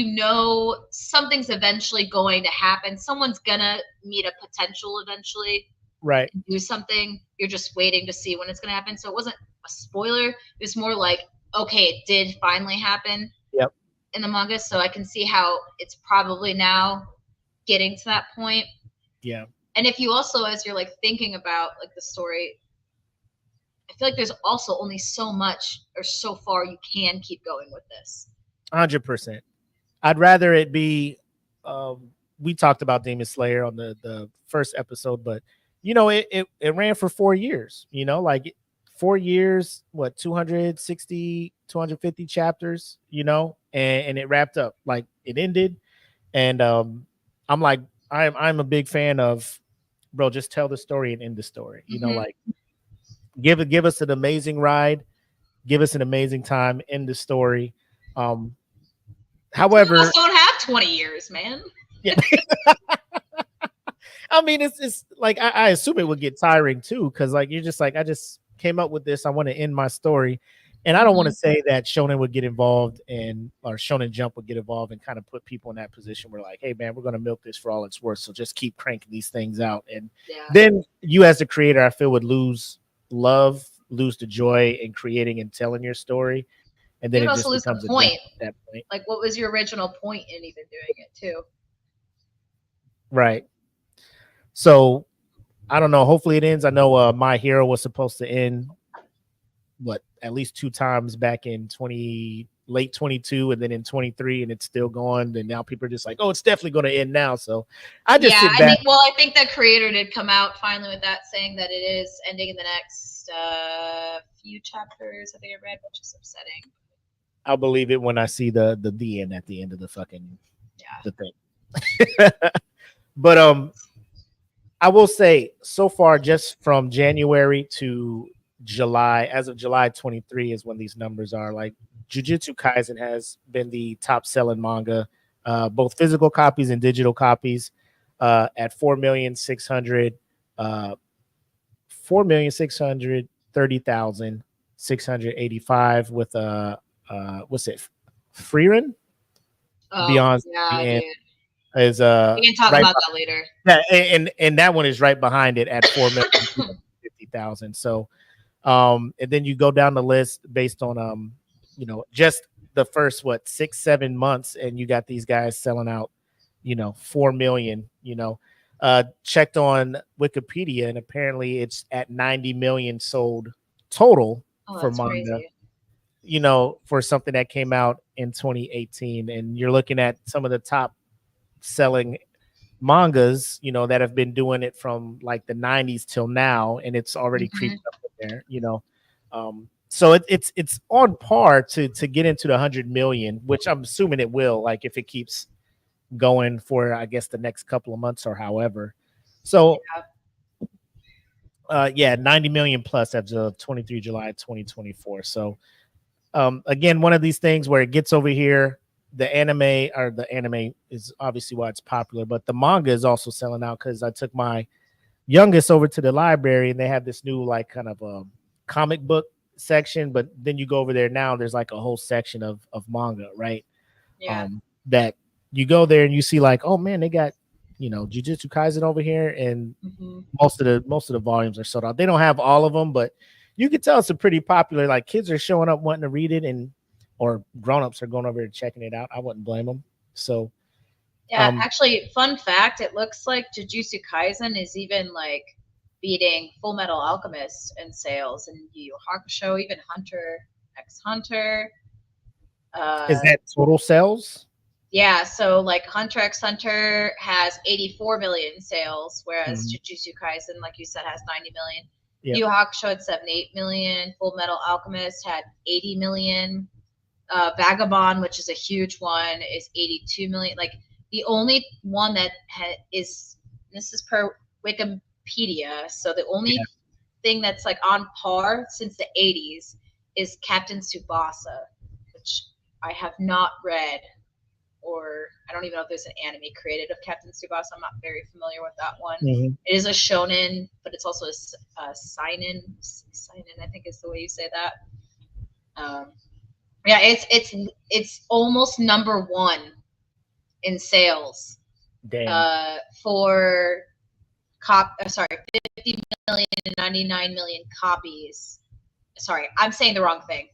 something's eventually going to happen, someone's gonna meet a potential eventually, right? Do something. You're just waiting to see when it's going to happen. So it wasn't a spoiler. It was more like, okay, it did finally happen. Yep. In the manga, so I can see how it's probably now getting to that point. Yeah. And if you also, as you're like thinking about like the story, I feel like there's also only so much or so far you can keep going with this. 100%. I'd rather it be. We talked about Demon Slayer on the first episode, but it ran for 4 years. Like 4 years, 260, 250 chapters. And it wrapped up, like it ended, and I'm like, I'm a big fan of, bro, just tell the story and end the story. Like give us an amazing ride, give us an amazing time, end the story. However, you don't have 20 years, man. Yeah. I mean, it's like I assume it would get tiring too, because like you're just like, I just came up with this, I want to end my story. And I don't want to say that Shonen would get involved or Shonen Jump would get involved and kind of put people in that position where like, hey man, we're going to milk this for all it's worth. So just keep cranking these things out. And then you as the creator, I feel, would lose the joy in creating and telling your story. And then it just becomes the point. At that point. Like, what was your original point in even doing it too? Right. So I don't know. Hopefully it ends. I know My Hero was supposed to end at least 2 times back in late 22 and then in 23, and it's still going. And now people are just like, oh, it's definitely going to end now. So I just sit back. I think that creator did come out finally with that, saying that it is ending in the next few chapters, I think I read, which is upsetting. I'll believe it when I see the end at the end of the fucking the thing. But I will say, so far, just from January to as of July 23 is when these numbers are. Like Jujutsu Kaisen has been the top selling manga, both physical copies and digital copies, at 4,630,685 with what's it, Freerin Oh Beyond the yeah, End dude. is We can talk right. about that later. Yeah, and that one is right behind it at 4,050,000. So and then you go down the list based on just the first 6-7 months, and you got these guys selling out 4 million. Checked on Wikipedia, and apparently it's at 90 million sold total Oh, for that's manga, crazy. for something that came out in 2018. And you're looking at some of the top selling mangas, that have been doing it from like the 90s till now, and it's already Hmm. creeped up in there. So it's on par to get into the 100 million, which I'm assuming it will, like if it keeps going for, I guess, the next couple of months or however. So yeah, 90 million plus as of 23 July 2024. So again, one of these things where it gets over here, the anime is obviously why it's popular, but the manga is also selling out, because I took my youngest over to the library and they have this new like kind of comic book section, but then you go over there now, there's like a whole section of manga, right? Yeah. That you go there and you see like, oh man, they got Jujutsu Kaisen over here, and Hmm. most of the volumes are sold out. They don't have all of them, but you can tell it's a pretty popular. Like kids are showing up wanting to read it, or grown-ups are going over and checking it out. I wouldn't blame them. So Yeah, actually, fun fact, it looks like Jujutsu Kaisen is even like beating Full Metal Alchemist in sales, and Yu Yu Hakusho, even Hunter x Hunter. is Uh, that total sales? yeah, so like Hunter x Hunter has 84 million sales, whereas Mhm. Jujutsu Kaisen, like you said, has 90 million. Yep. Yu Yu Hakusho had 78 million. Full Metal Alchemist had 80 million. Vagabond, which is a huge one, is 82 million. Like the only one that is, this is per Wikipedia, so the only Yeah. thing that's like on par since the 80s is Captain Tsubasa, which I have not read, or I don't even know if there's an anime created of Captain Tsubasa. I'm not very familiar with that one. Mhm. It is a shonen, but it's also a seinen. Seinen, I think is the way you say that. Yeah, it's almost number one in sales. Damn. For 50 million and 99 million copies. Sorry, I'm saying the wrong thing.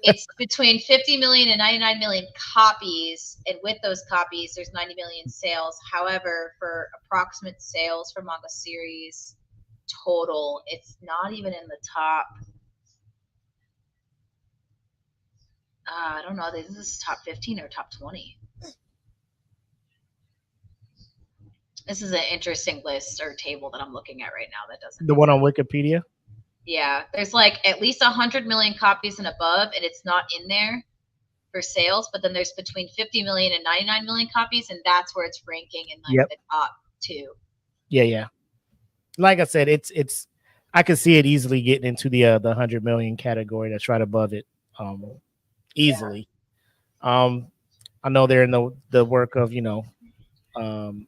It's between 50 million and 99 million copies, and with those copies, there's 90 million sales. However, for approximate sales for manga series total, it's not even in the top. I don't know. This is top 15 or top 20. This is an interesting list or table that I'm looking at right now that doesn't. The one on Wikipedia. Yeah, there's like at least 100 million copies and above, and it's not in there for sales. But then there's between 50 million and 99 million copies, and that's where it's ranking in like Yep. the top two. Yeah. Like I said, it's I could see it easily getting into the 100 million category. That's right above it, easily. I know they're in the work of um,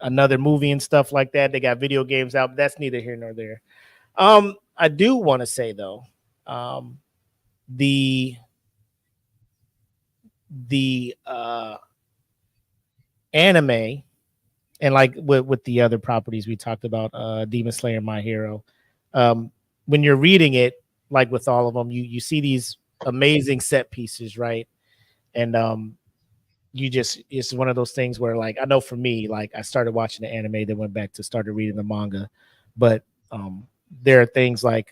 another movie and stuff like that. They got video games out, but that's neither here nor there. I do want to say though, the anime, and like with the other properties we talked about, Demon Slayer, My Hero, when you're reading it, like with all of them, you see these amazing set pieces, right? And it's one of those things where, like, I know for me, like, I started watching the anime, then went back to started reading the manga, but there are things like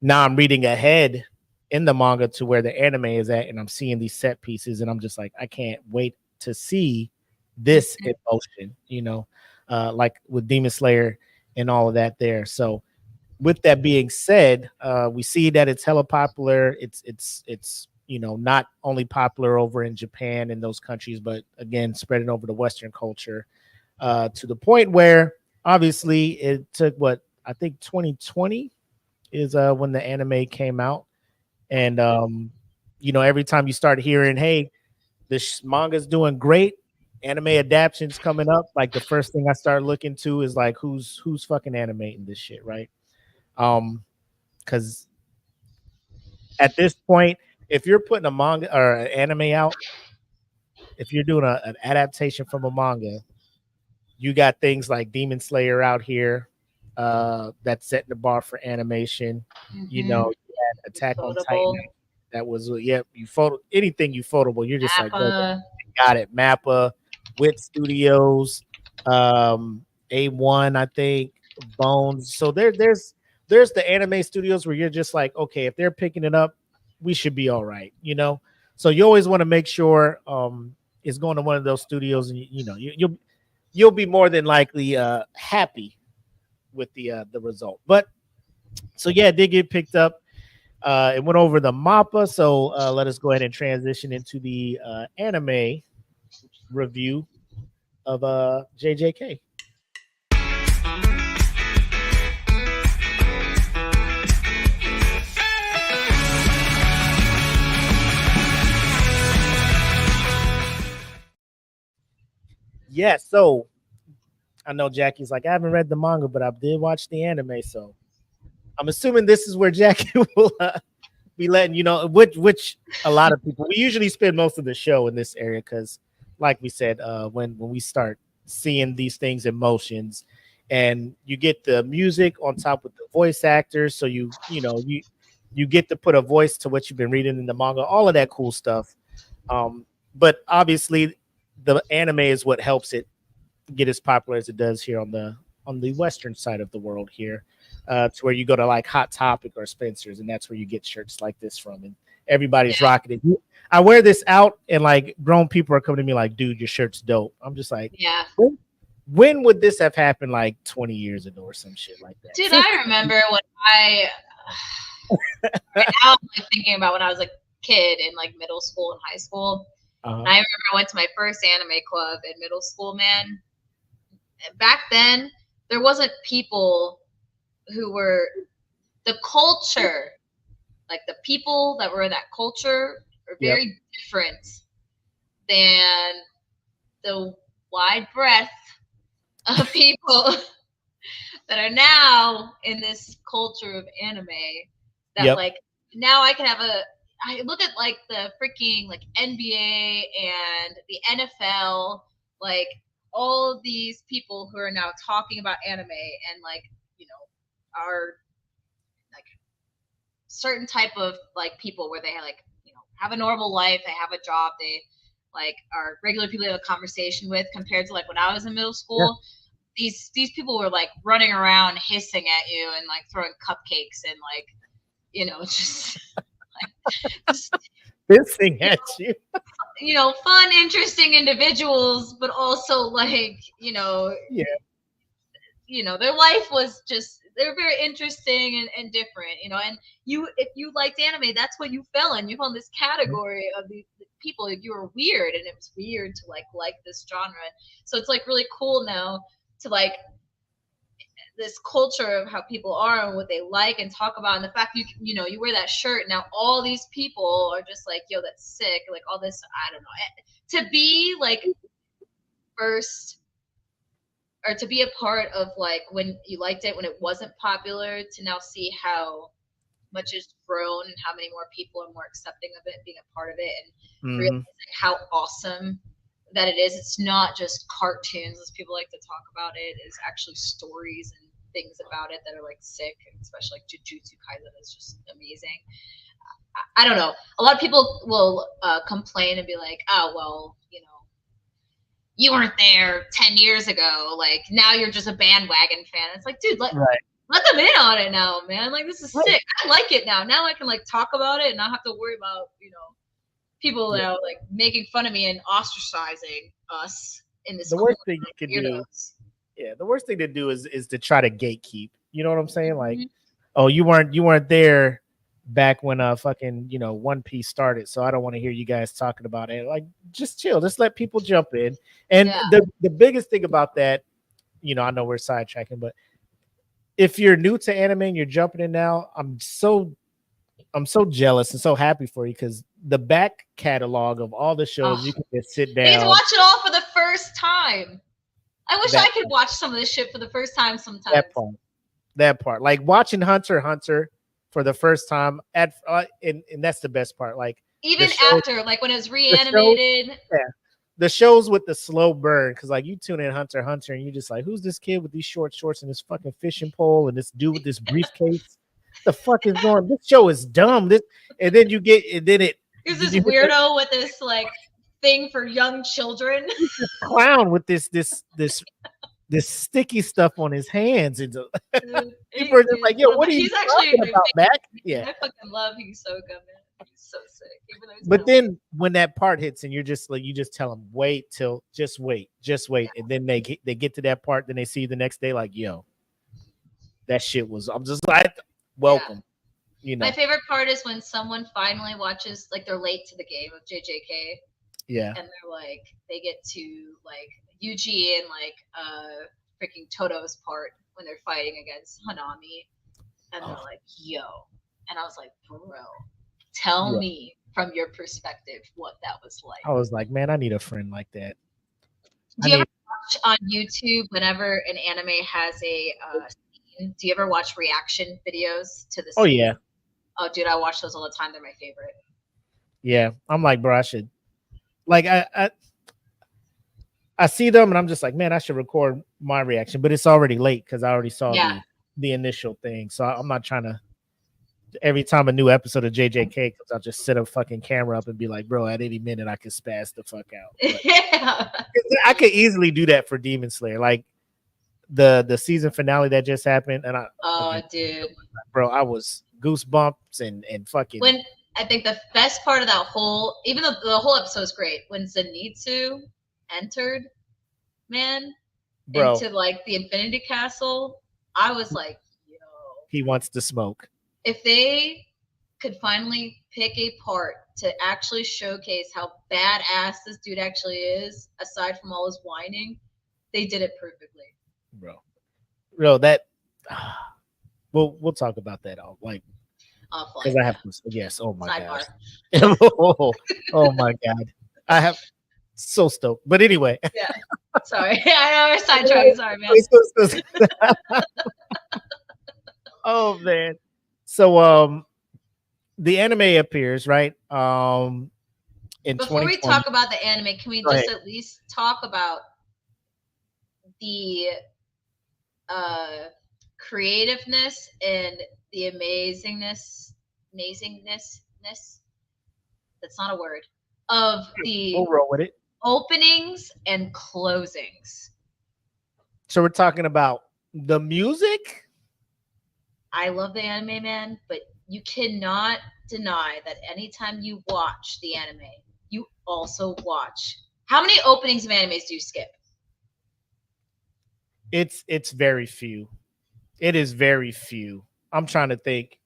now I'm reading ahead in the manga to where the anime is at, and I'm seeing these set pieces, and I'm just like, I can't wait to see this emotion, like with Demon Slayer and all of that there. So with that being said, we see that it's hella popular. It's not only popular over in Japan and those countries, but again spreading over the Western culture, to the point where obviously it took what I think 2020 is when the anime came out, and every time you start hearing, hey, this manga's doing great, anime adaptations coming up, like the first thing I start looking to is like who's fucking animating this shit, right? Because at this point, if you're putting a manga or an anime out, if you're doing an adaptation from a manga, you got things like Demon Slayer out here, that's setting the bar for animation. You Mm-hmm. know, you had Attack on Titan. Quotable. That was you photo anything you photable. You're just like, yo, Appa. got it. Mappa, Wit Studios, A1, I think, Bones. So there's the anime studios where you're just like, okay, if they're picking it up, we should be all right, So you always want to make sure it's going to one of those studios, and you'll be more than likely happy with the result. But so yeah, it did get picked up. It went over the MAPPA, so let us go ahead and transition into the anime review of JJK. Yeah, so I know Jackie's like, I haven't read the manga, but I did watch the anime, so I'm assuming this is where Jackie will be letting you know, which a lot of people, we usually spend most of the show in this area because, like we said, when we start seeing these things in motions, and you get the music on top with the voice actors, so you get to put a voice to what you've been reading in the manga, all of that cool stuff. But obviously, the anime is what helps it get as popular as it does here on the western side of the world here, to where you go to like Hot Topic or Spencer's, and that's where you get shirts like this from, and everybody's rocking it. I wear this out, and like grown people are coming to me like, dude, your shirt's dope. I'm just like, yeah. When would this have happened? Like 20 years ago or some shit like that? Dude, I remember when right now I'm like thinking about when I was a kid in like middle school and high school. I remember I went to my first anime club in middle school, man. Back then, there wasn't people who were the culture, like the people that were in that culture are very different than the wide breadth of people that are now in this culture of anime that like now I can have I look at like the freaking like NBA and the NFL, like all of these people who are now talking about anime and like, are like certain type of like people where they like, have a normal life, they have a job, they like are regular people to have a conversation with, compared to like when I was in middle school. These people were like running around hissing at you and like throwing cupcakes and like, just hissing at you. Fun, interesting individuals, but also like, their life was just, they're very interesting and different, and if you liked anime, that's what you fell in. You fell in this category of the people. You were weird, and it was weird to like this genre. So it's like really cool now to like this culture of how people are and what they like and talk about, and the fact you wear that shirt, now all these people are just like, yo, that's sick, like all this, I don't know, to be like first, or to be a part of like when you liked it when it wasn't popular, to now see how much it's grown and how many more people are more accepting of it, being a part of it, and realizing how awesome that it is. It's not just cartoons, as people like to talk about it. It's actually stories and things about it that are like sick, especially like Jujutsu Kaisen is just amazing. I don't know. A lot of people will complain and be like, oh, well, you weren't there 10 years ago. Like, now you're just a bandwagon fan. It's like, dude, let them in on it now, man. Like, this is sick. I like it now. Now I can, like, talk about it and not have to worry about, people that are, like, making fun of me and ostracizing us in this. The worst thing you could do, the worst thing to do is to try to gatekeep. You know what I'm saying? Like, oh, you weren't there back when fucking One Piece started, so I don't want to hear you guys talking about it. Like, just chill, just let people jump in. And the biggest thing about that, I know we're sidetracking, but if you're new to anime and you're jumping in now, I'm so jealous and so happy for you because the back catalog of all the shows Oh, you can just sit I get to down. watch it all for the first time. I wish That I could watch some of this shit for the first time sometimes. that part, like watching Hunter x Hunter for the first time and that's the best part. Like Even shows, after, like when it was the shows, reanimated. yeah, the shows with the slow burn because like you tune in Hunter x Hunter and you just like, who's this kid with these short shorts and this fucking fishing pole and this dude with this briefcase? The fuck is going? This show is dumb. And then you get and then it. He's this weirdo with this like thing for young children. Clown with this sticky stuff on his hands. And people are just like, yo, what are you talking about, Mac? Yeah. I fucking love Hisoka, man. He's so sick. But then when that part hits and you're just like, you just tell them, just wait. And then they get to that part, then they see you the next day like, yo, that shit was, I'm just like, welcome. Yeah. You know. My favorite part is when someone finally watches, like they're late to the game of JJK. Yeah. And they're like, they get to like Yuji and like freaking Toto's part when they're fighting against Hanami. And they're like, yo. And I was like, bro, tell me from your perspective what that was like. I was like, man, I need a friend like that. Do you ever watch on YouTube whenever an anime has a scene? Do you ever watch reaction videos to the scene? Oh, yeah. Oh, dude, I watch those all the time. They're my favorite. Yeah. I'm like, bro, I should. Like, I see them and I'm just like, man, I should record my reaction. But it's already late because I already saw the initial thing. So I'm not trying to. Every time a new episode of JJK comes, I'll just set a fucking camera up and be like, bro, at any minute I could spaz the fuck out. But, yeah. I could easily do that for Demon Slayer. Like the season finale that just happened. And dude. Bro, I was goosebumps and fucking. When I think the best part of that whole, even though the whole episode is great, when Zenitsu entered, man, into like the Infinity Castle, I was like, yo. He wants to smoke. If they could finally pick a part to actually showcase how badass this dude actually is, aside from all his whining, they did it perfectly. Bro, that we'll talk about that all like because I have to. Yes, oh my god. Oh my god, I have so stoked. But anyway, yeah. Sorry, I know we're sidetracked. Sorry, man. Oh man. So the anime appears, right? In before we talk about the anime, can we just at least talk about the creativeness and the amazingness, that's not a word, of the we'll roll with it. Openings and closings. So we're talking about the music. I love the anime, man, but you cannot deny that anytime you watch the anime, you also watch. How many openings of animes do you skip? It's very few. It is very few. I'm trying to think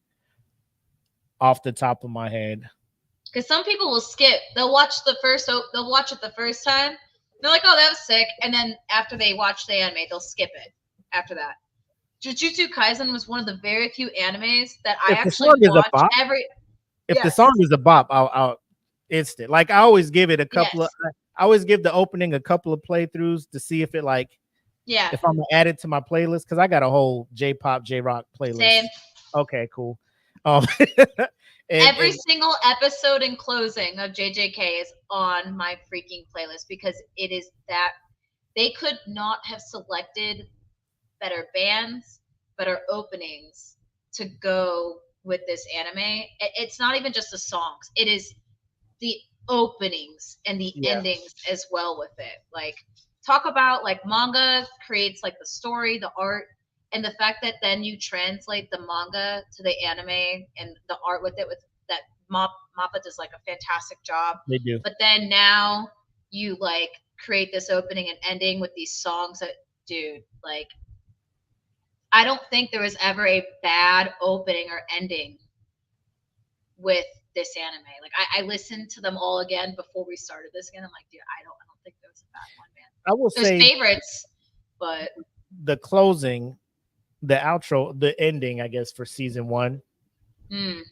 off the top of my head. Because some people will skip. They'll watch it the first time. They're like, oh, that was sick. And then after they watch the anime, they'll skip it after that. Jujutsu Kaisen was one of the very few animes that I actually watched every. If the song is a bop, I'll instant. Like I always give it a couple of. I always give the opening a couple of playthroughs to see if it like. Yeah. If I'm gonna add it to my playlist because I got a whole J-pop, J-rock playlist. Same. Okay, cool. Every single episode and closing of JJK is on my freaking playlist because it is that they could not have selected better bands, better openings to go with this anime. It's not even just the songs. It is the openings and the endings as well with it. Like, talk about like manga creates like the story, the art, and the fact that then you translate the manga to the anime and the art with it, with that Mappa does like a fantastic job. They do. But then now you like create this opening and ending with these songs that, dude, like, I don't think there was ever a bad opening or ending with this anime. Like I listened to them all again before we started this again. I'm like, dude, I don't think there was a bad one, man. I will say favorites, but the closing the outro, the ending, I guess, for season 1, Mm.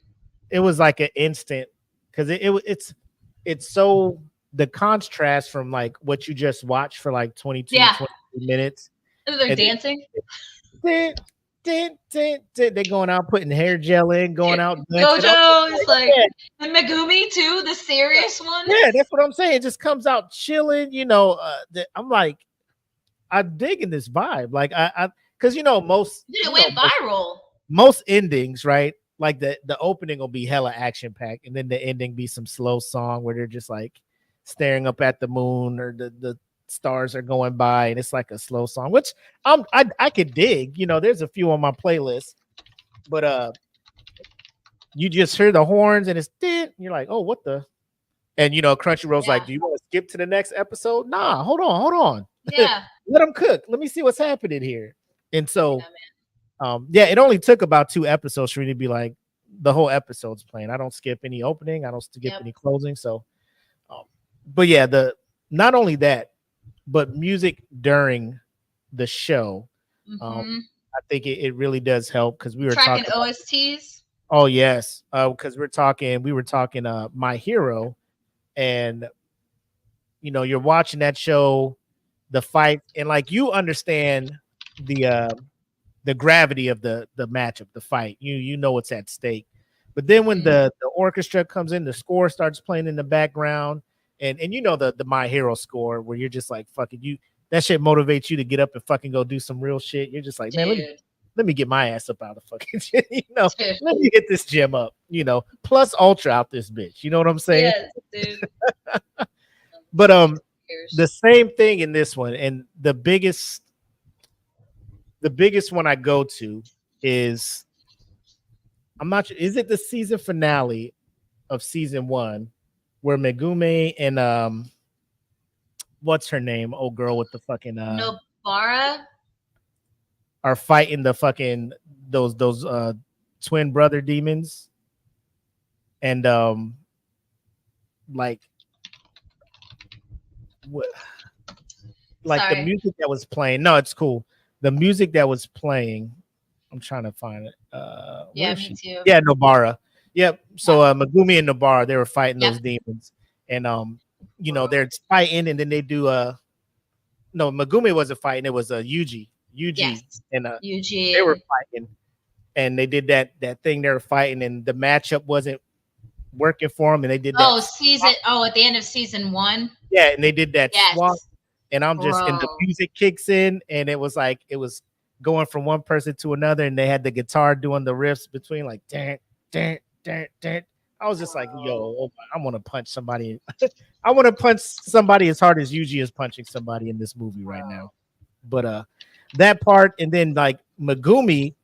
it was like an instant because it's so the contrast from like what you just watched for like 22, Yeah. 23 minutes. Oh, they're And dancing. then, they're going out putting hair gel in, going out dancing. JoJo is like, Yeah, and Megumi too, the serious one. yeah, that's what I'm saying. It just comes out chilling, I'm like, I'm digging this vibe. Like because most Dude, it went viral. most endings, right? Like the opening will be hella action packed, and then the ending be some slow song where they're just like staring up at the moon or the stars are going by, and it's like a slow song, which I could dig. There's a few on my playlist, but you just hear the horns and it's dead. You're like, oh, what the? And Crunchyroll's like, do you want to skip to the next episode? Nah, hold on. Yeah. Let them cook. Let me see what's happening here. And so, Yeah, it only took about 2 episodes for me to be like, the whole episode's playing. I don't skip any opening. I don't skip any closing. So, but yeah, not only that, but music during the show, mm-hmm. I think it really does help because we were tracking talking OSTs. Oh yes, because we were talking My Hero, and you're watching that show, the fight, and like you understand the gravity of the matchup, the fight. You know what's at stake. But then when the orchestra comes in, the score starts playing in the background, and the My Hero score where you're just like, fucking you, that shit motivates you to get up and fucking go do some real shit. You're just like, man, let me get my ass up out of fucking shit, Dude. let me get this gym up, plus ultra out this bitch. You know what I'm saying? Yes, dude. But the same thing in this one, and the biggest one I go to is, I'm not sure, is it the season finale of season 1 where Megumi and what's her name? Old girl with the fucking Nobara are fighting the fucking those twin brother demons, and like what, like Sorry. the music that was playing. No, it's cool. The music that was playing, I'm trying to find it. Yeah, me too. Yeah, Nobara. Yep. So Megumi and Nobara, they were fighting those demons, and they're fighting, and then they do no, Megumi wasn't fighting. It was Yuji, and Yuji. They were fighting, and they did that thing. They were fighting, and the matchup wasn't working for them, and they did that. At the end of season 1. Yeah, and they did that yes. swap, and and the music kicks in, and it was like it was going from one person to another, and they had the guitar doing the riffs between like dun, dun, dun, dun. I was just like, yo, I want to punch somebody. I want to punch somebody as hard as Yuji is punching somebody in this movie right now. But that part, and then like Megumi,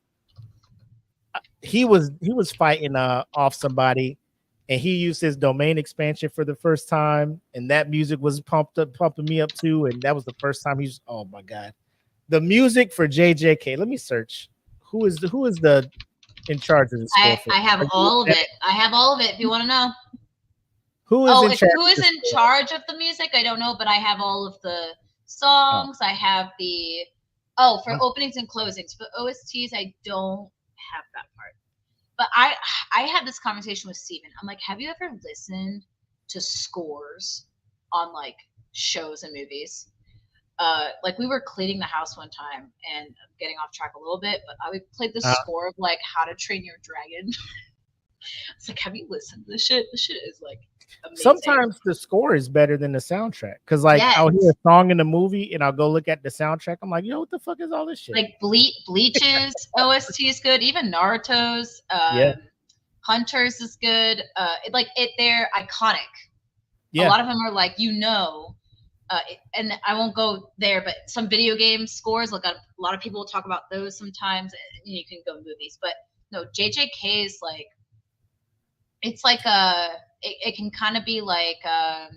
he was fighting off somebody, and he used his domain expansion for the first time, and that music was pumping me up too, and that was the first time he's. Oh my god, the music for JJK. Let me search. Who is the in charge of the score? I have all of it. I have all of it. If you want to know, who is in charge of the music? I don't know, but I have all of the songs. I have the for openings and closings. For OSTs, I don't have that part. But I had this conversation with Steven. I'm like, have you ever listened to scores on like shows and movies? Like we were cleaning the house one time, and I'm getting off track a little bit, but I played the score of like How to Train Your Dragon. It's like, have you listened to this shit? This shit is like amazing. Sometimes the score is better than the soundtrack, because like I'll hear a song in the movie and I'll go look at the soundtrack. I'm like, what the fuck is all this shit? Like Bleach's OST is good. Even Naruto's Hunters is good. They're iconic. Yeah. A lot of them are like, and I won't go there, but some video game scores, like a lot of people will talk about those sometimes. You can go movies, but no, JJK is like, it's like it can kind of be like I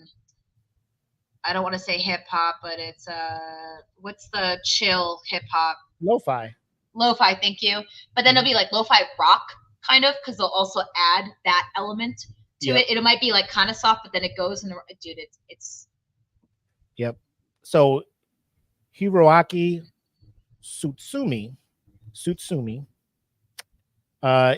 don't want to say hip hop, but it's what's the chill hip hop? Lo-fi. Lo-fi, thank you. But then it'll be like lo-fi rock kind of, because they'll also add that element to it. It might be like kind of soft, but then it goes in the dude. It's. Yep. So Hiroaki Tsutsumi Tsutsumi,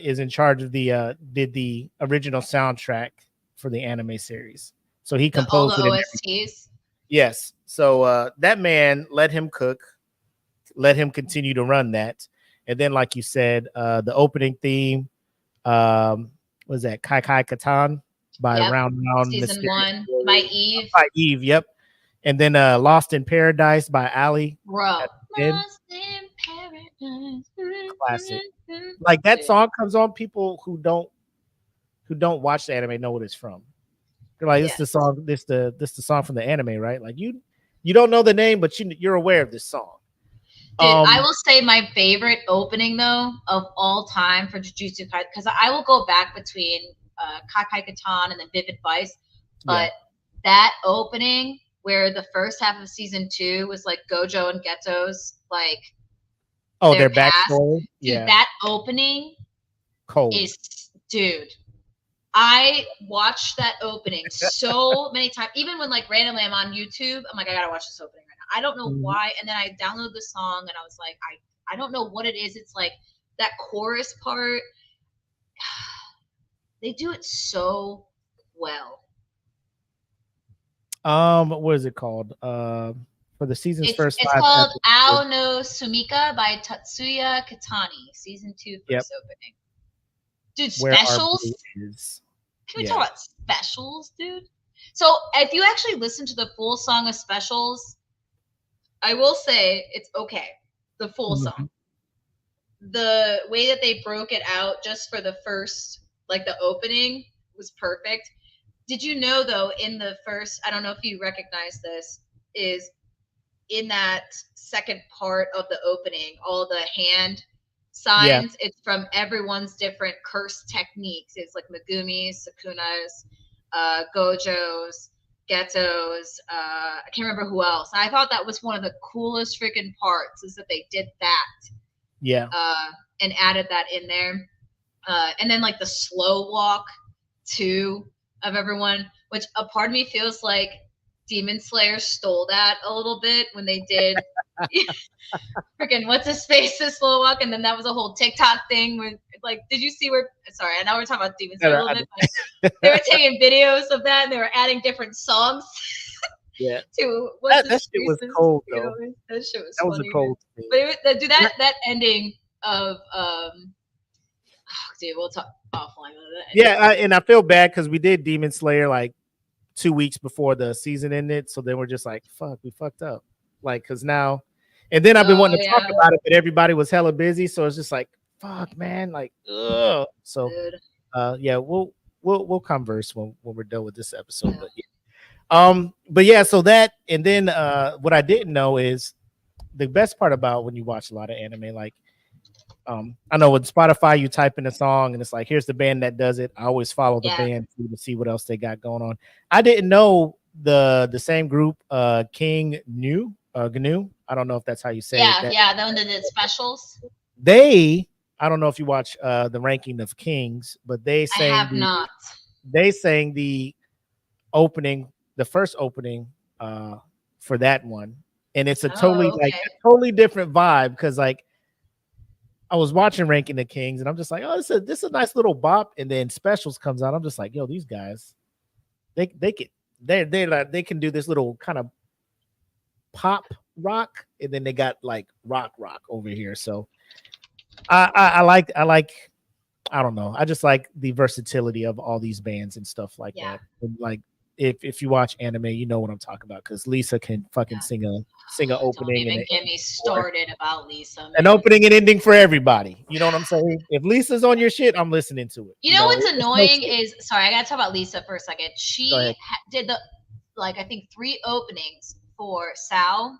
is in charge of did the original soundtrack for the anime series. So he All the composed it. OSTs. Yes. So that man let him cook, let him continue to run that. And then, like you said, the opening theme, was that Kai Kai Katan by Yep. Round Round Season Mysterious 1 Stories. by Eve. By Eve, yep. And then Lost in Paradise by Ali. Bro. Then, Lost in Paradise. classic. Like that song comes on, people who don't watch the anime know what it's from. They're like, this the song, this the song from the anime, right? Like you don't know the name, but you're aware of this song. Dude, I will say my favorite opening though of all time for Jujutsu Kaisen, because I will go back between Kakai Katan and then Vivid Vice, but that opening where the first half of season 2 was like Gojo and Geto's like their backstory. Dude, that opening cold is, dude. I watched that opening so many times, even when like randomly I'm on YouTube, I'm like, I gotta watch this opening right now. I don't know why, and then I downloaded the song and I was like, I don't know what it is. It's like that chorus part. They do it so well. What is it called? For the season's first it's called Ao no Sumika by Tatsuya Katani, season 2 first opening. Dude, specials. Can we talk about specials, dude? So if you actually listen to the full song of specials, I will say it's okay. The full song. The way that they broke it out just for the first, like the opening, was perfect. Did you know though, in the first, I don't know if you recognize this, is in that second part of the opening, all the hand signs, it's from everyone's different curse techniques. It's like Megumi's, Sukuna's, Gojo's, Geto's, I can't remember who else. I thought that was one of the coolest freaking parts, is that they did that. Yeah. And added that in there. And then like the slow walk too of everyone, which a part of me feels like Demon Slayer stole that a little bit when they did freaking what's his face, the slow walk, and then that was a whole TikTok thing with like, did you see where, sorry, I know we're talking about Demon Slayer a little bit, but they were taking videos of that and they were adding different songs to that shit was cold though. That shit was that funny, was a cold thing. But do that ending of dude, we'll talk offline about that. And I feel bad because we did Demon Slayer like 2 weeks before the season ended, so then we're just like, fuck, we fucked up, like, because now, and then I've been wanting to talk about it, but everybody was hella busy, so it's just like, fuck, man, like, ugh. So we'll converse when we're done with this episode. But so that, and then what I didn't know is the best part about when you watch a lot of anime, like, I know with Spotify you type in a song and it's like, here's the band that does it. I always follow the band to see what else they got going on. I didn't know the same group, King Gnu. I don't know if that's how you say it. The one that did specials. I don't know if you watch the Ranking of Kings, but they sang I have not. They sang the opening, the first opening for that one. And it's a totally different vibe, because like I was watching Ranking the Kings and I'm just like, oh, this is a nice little bop. And then Specials comes out. I'm just like, yo, these guys, they can do this little kind of pop rock, and then they got like rock over here. So I like, I don't know, I just like the versatility of all these bands and stuff like that. And like if you watch anime, you know what I'm talking about, because Lisa can fucking sing an opening. Don't even get me started about Lisa. Man. An opening and ending for everybody. You know what I'm saying? If Lisa's on your shit, I'm listening to it. You know what's annoying is, sorry, I gotta talk about Lisa for a second. She did I think 3 openings for Sao,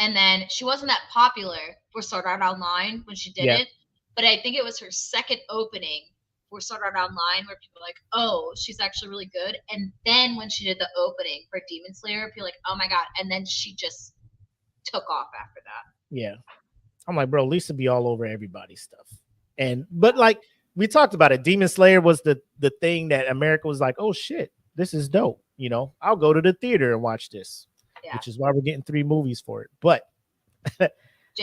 and then she wasn't that popular for Sword Art Online when she did it, but I think it was her second opening for Sword Art Online where people were like, oh, she's actually really good. And then when she did the opening for Demon Slayer, people were like, oh my god, and then she just took off after that. Yeah. I'm like, bro, Lisa be all over everybody's stuff. But like we talked about it, Demon Slayer was the thing that America was like, oh shit, this is dope. You know, I'll go to the theater and watch this, which is why we're getting 3 movies for it. But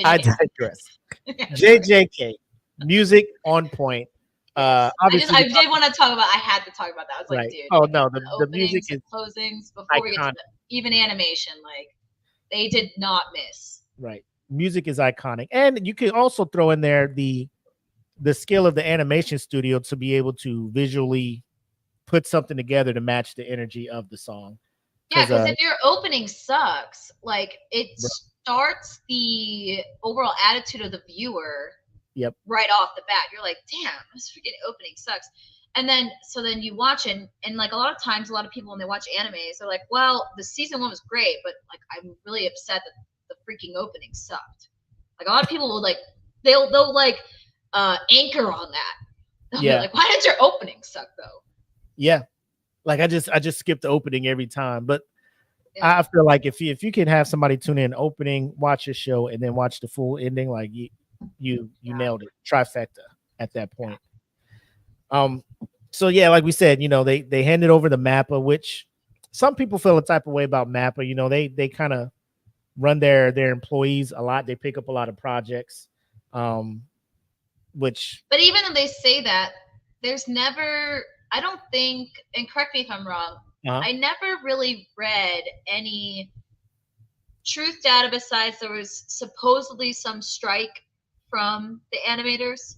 I digress. JJK, music on point. Obviously, I did want to talk about. I had to talk about that. I was right. like, dude. Oh like, no, the music openings is and closings before we get to iconic. even animation. Like they did not miss. Right, music is iconic, and you can also throw in there the skill of the animation studio to be able to visually put something together to match the energy of the song. Yeah, because if your opening sucks, like it Bro. starts the overall attitude of the viewer. Yep. Right off the bat, you're like, damn, this freaking opening sucks. And then you watch and like a lot of times, a lot of people when they watch animes, they're like, well, the season 1 was great, but like I'm really upset that the freaking opening sucked. Like a lot of people will like they'll like anchor on that. They'll be like, why did your opening suck though? Yeah. Like I just skipped the opening every time. But I feel like if you can have somebody tune in opening, watch your show, and then watch the full ending, like you nailed it. Trifecta at that point. So yeah, like we said, they handed over the Mappa, which some people feel a type of way about Mappa. They kind of run their employees a lot. They pick up a lot of projects. But even though they say that, there's never, I don't think, and correct me if I'm wrong, I never really read any truth data besides there was supposedly some strike from the animators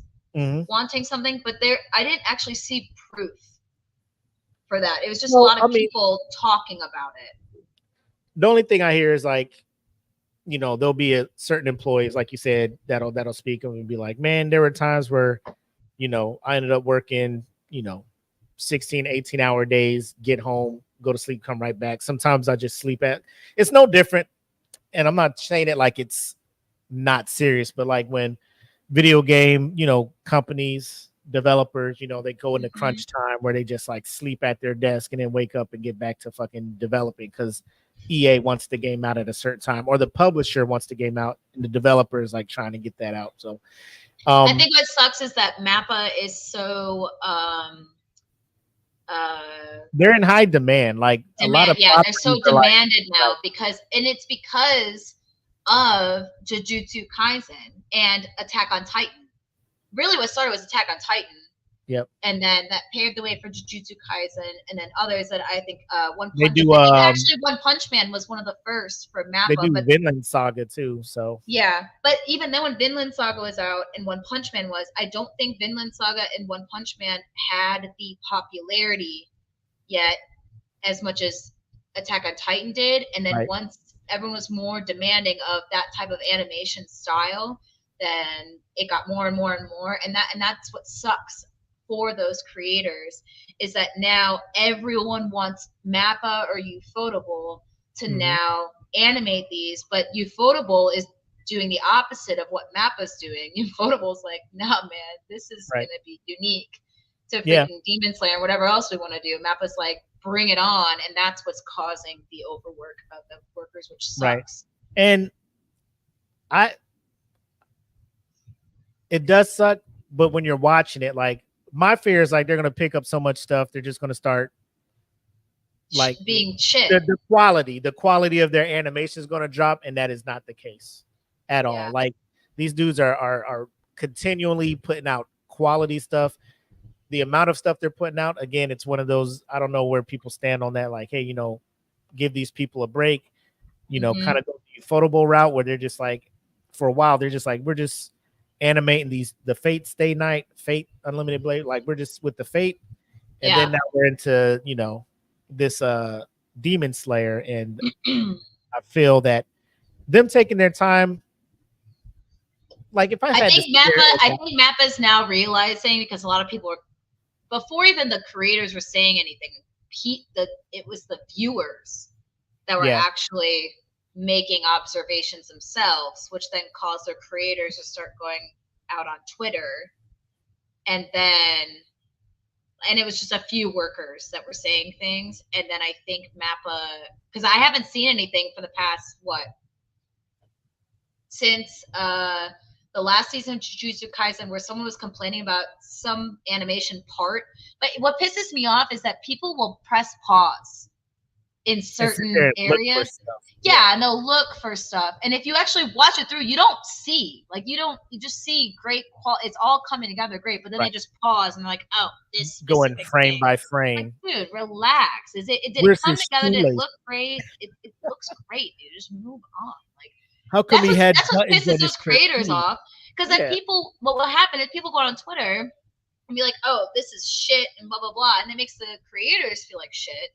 wanting something, but I didn't actually see proof for that. It was just a lot of people talking about it. The only thing I hear is like, there'll be a certain employees, like you said, that'll speak and be like, man, there were times where, I ended up working, 16, 18-hour days, get home, go to sleep, come right back. Sometimes I just sleep it's no different. And I'm not saying it like it's not serious, but like when video game, companies, developers, they go into crunch time where they just like sleep at their desk and then wake up and get back to fucking developing because EA wants the game out at a certain time, or the publisher wants the game out and the developer is like trying to get that out. So I think what sucks is that Mappa is so they're in high demand. Like a lot of they're so demanded now because of Jujutsu Kaisen and Attack on Titan. Really, what started was Attack on Titan. Yep. And then that paved the way for Jujutsu Kaisen, and then others that I think One Punch. They do. Actually, One Punch Man was one of the first for Mappa. They do Vinland Saga too. So yeah, but even then, when Vinland Saga was out and One Punch Man was, I don't think Vinland Saga and One Punch Man had the popularity yet as much as Attack on Titan did. And then once everyone was more demanding of that type of animation style, then it got more and more and more. And that's what sucks for those creators, is that now everyone wants Mappa or Ufotable to now animate these, but Ufotable is doing the opposite of what Mappa's doing. Ufotable's like, nah, man, this is gonna be unique to freaking Demon Slayer and whatever else we want to do. Mappa's like, bring it on, and that's what's causing the overwork of the workers, which sucks. And it does suck, but when you're watching it, like, my fear is like they're gonna pick up so much stuff, they're just gonna start like being shit. The quality of their animation is gonna drop, and that is not the case at all. Like these dudes are continually putting out quality stuff. The amount of stuff they're putting out, again, it's one of those, I don't know where people stand on that. Like, hey, give these people a break, kind of go the Ufotable route where they're just like, for a while, they're just like, we're just animating the Fate Stay Night, Fate Unlimited Blade. Like we're just with the Fate. And then now we're into, this Demon Slayer. And I feel that them taking their time, like if I think Mappa's now realizing, because a lot of people are, before even the creators were saying anything, it was the viewers that were actually making observations themselves, which then caused their creators to start going out on Twitter. And it was just a few workers that were saying things. And then I think Mappa, because I haven't seen anything for the past, since the last season of Jujutsu Kaisen, where someone was complaining about some animation part. But what pisses me off is that people will press pause in And sit certain there and look for areas. stuff. Yeah, and they'll look for stuff. And if you actually watch it through, you don't see. Like you just see great quality. It's all coming together great, but then they just pause and they're like, oh, this Going specific frame thing. by Like, frame. dude, relax. Did it Where's come his together? Did it shoelace? look great? It looks great, dude. Just move on. Like How come he had that's what buttons pisses on his those creators trapeze? off. Because then people, what will happen is people go on Twitter and be like, oh, this is shit and blah blah blah, and it makes the creators feel like shit.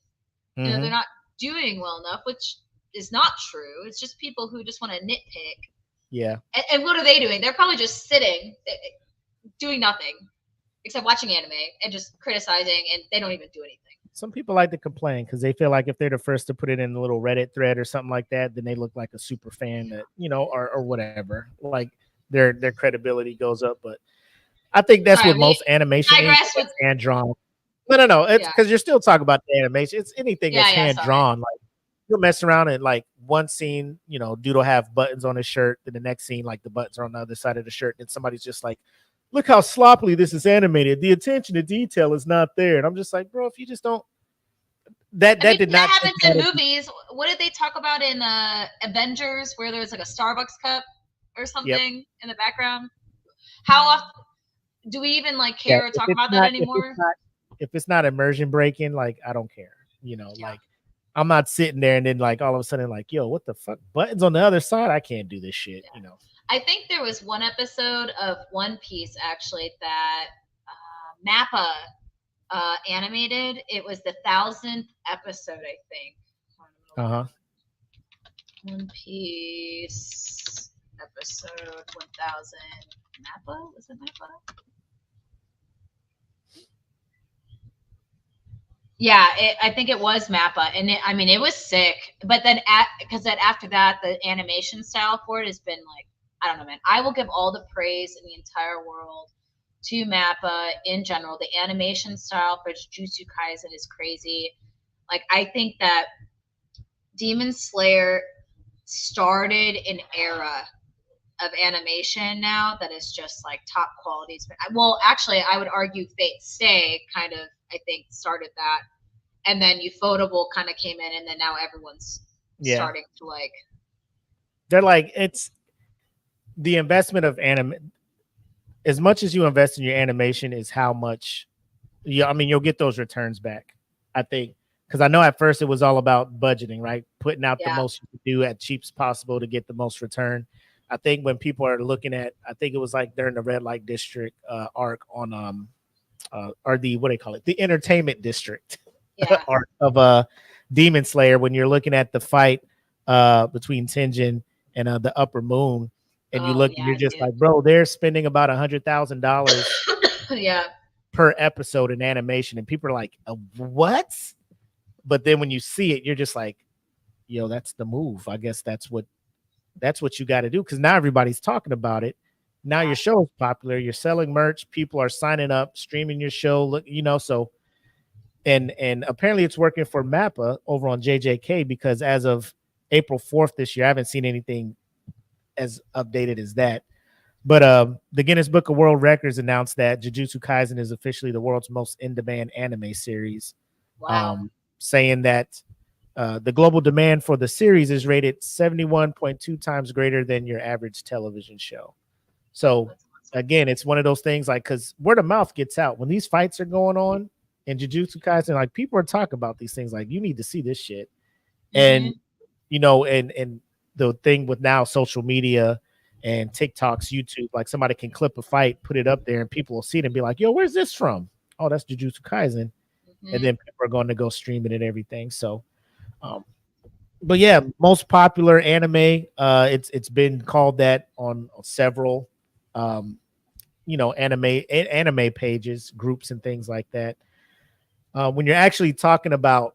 You know, they're not doing well enough, which is not true. It's just people who just want to nitpick. Yeah. And what are they doing? They're probably just sitting, doing nothing except watching anime and just criticizing, and they don't even do anything. Some people like to complain because they feel like if they're the first to put it in a little Reddit thread or something like that, then they look like a super fan that, you know, or whatever. Like their credibility goes up. But I think that's what most animation is, hand drawn. No. It's because you're still talking about the animation. It's anything that's hand drawn. Like you'll mess around and like one scene, you know, dude will have buttons on his shirt. Then the next scene, like the buttons are on the other side of the shirt. And somebody's just like, look how sloppily this is animated. The attention to detail is not there. And I'm just like, bro, if you just don't, that did not happens in movies. What did they talk about in Avengers, where there's like a Starbucks cup or something in the background? How often do we even like care or talk about that anymore? If it's not immersion breaking, like I don't care. You know, like I'm not sitting there and then like all of a sudden like, yo, what the fuck? Buttons on the other side? I can't do this shit. You know. I think there was one episode of One Piece actually that Mappa animated. It was the 1,000th episode, I think. One Piece episode 1,000. Mappa? Was it Mappa? Yeah, I think it was Mappa, and it was sick. But then, because after that, the animation style for it has been like, I don't know, man. I will give all the praise in the entire world to Mappa in general. The animation style for Jujutsu Kaisen is crazy. Like, I think that Demon Slayer started an era of animation now that is just like top quality. Well, actually, I would argue Fate Stay kind of, I think, started that. And then Ufotable kind of came in, and then now everyone's starting to like. They're like, it's the investment of anime. As much as you invest in your animation is how much, you'll get those returns back. I think, because I know at first it was all about budgeting, right? Putting out the most you could do at cheapest possible to get the most return. I think when people are looking at, I think it was like during the red light district arc on or the, what do they call it? The entertainment district arc of Demon Slayer, when you're looking at the fight between Tenjin and the Upper Moon, and you look and you're just like, bro, they're spending about $100,000 per episode in animation, and people are like, what? But then when you see it, you're just like, yo, that's the move. I guess that's what you got to do, because now everybody's talking about it. Now your show is popular. You're selling merch. People are signing up, streaming your show. Look, so, and apparently it's working for Mappa over on JJK, because as of April 4th this year, I haven't seen anything as updated as that. But the Guinness Book of World Records announced that Jujutsu Kaisen is officially the world's most in-demand anime series. Wow. Saying that the global demand for the series is rated 71.2 times greater than your average television show. So again, it's one of those things, like, because word of mouth gets out when these fights are going on in Jujutsu Kaisen. Like, people are talking about these things, like, you need to see this shit. And and the thing with now social media and TikToks, YouTube, like somebody can clip a fight, put it up there, and people will see it and be like, yo, where's this from? Oh, that's Jujutsu Kaisen. And then people are going to go stream it and everything. So but yeah, most popular anime. It's been called that on several anime pages, groups, and things like that. When you're actually talking about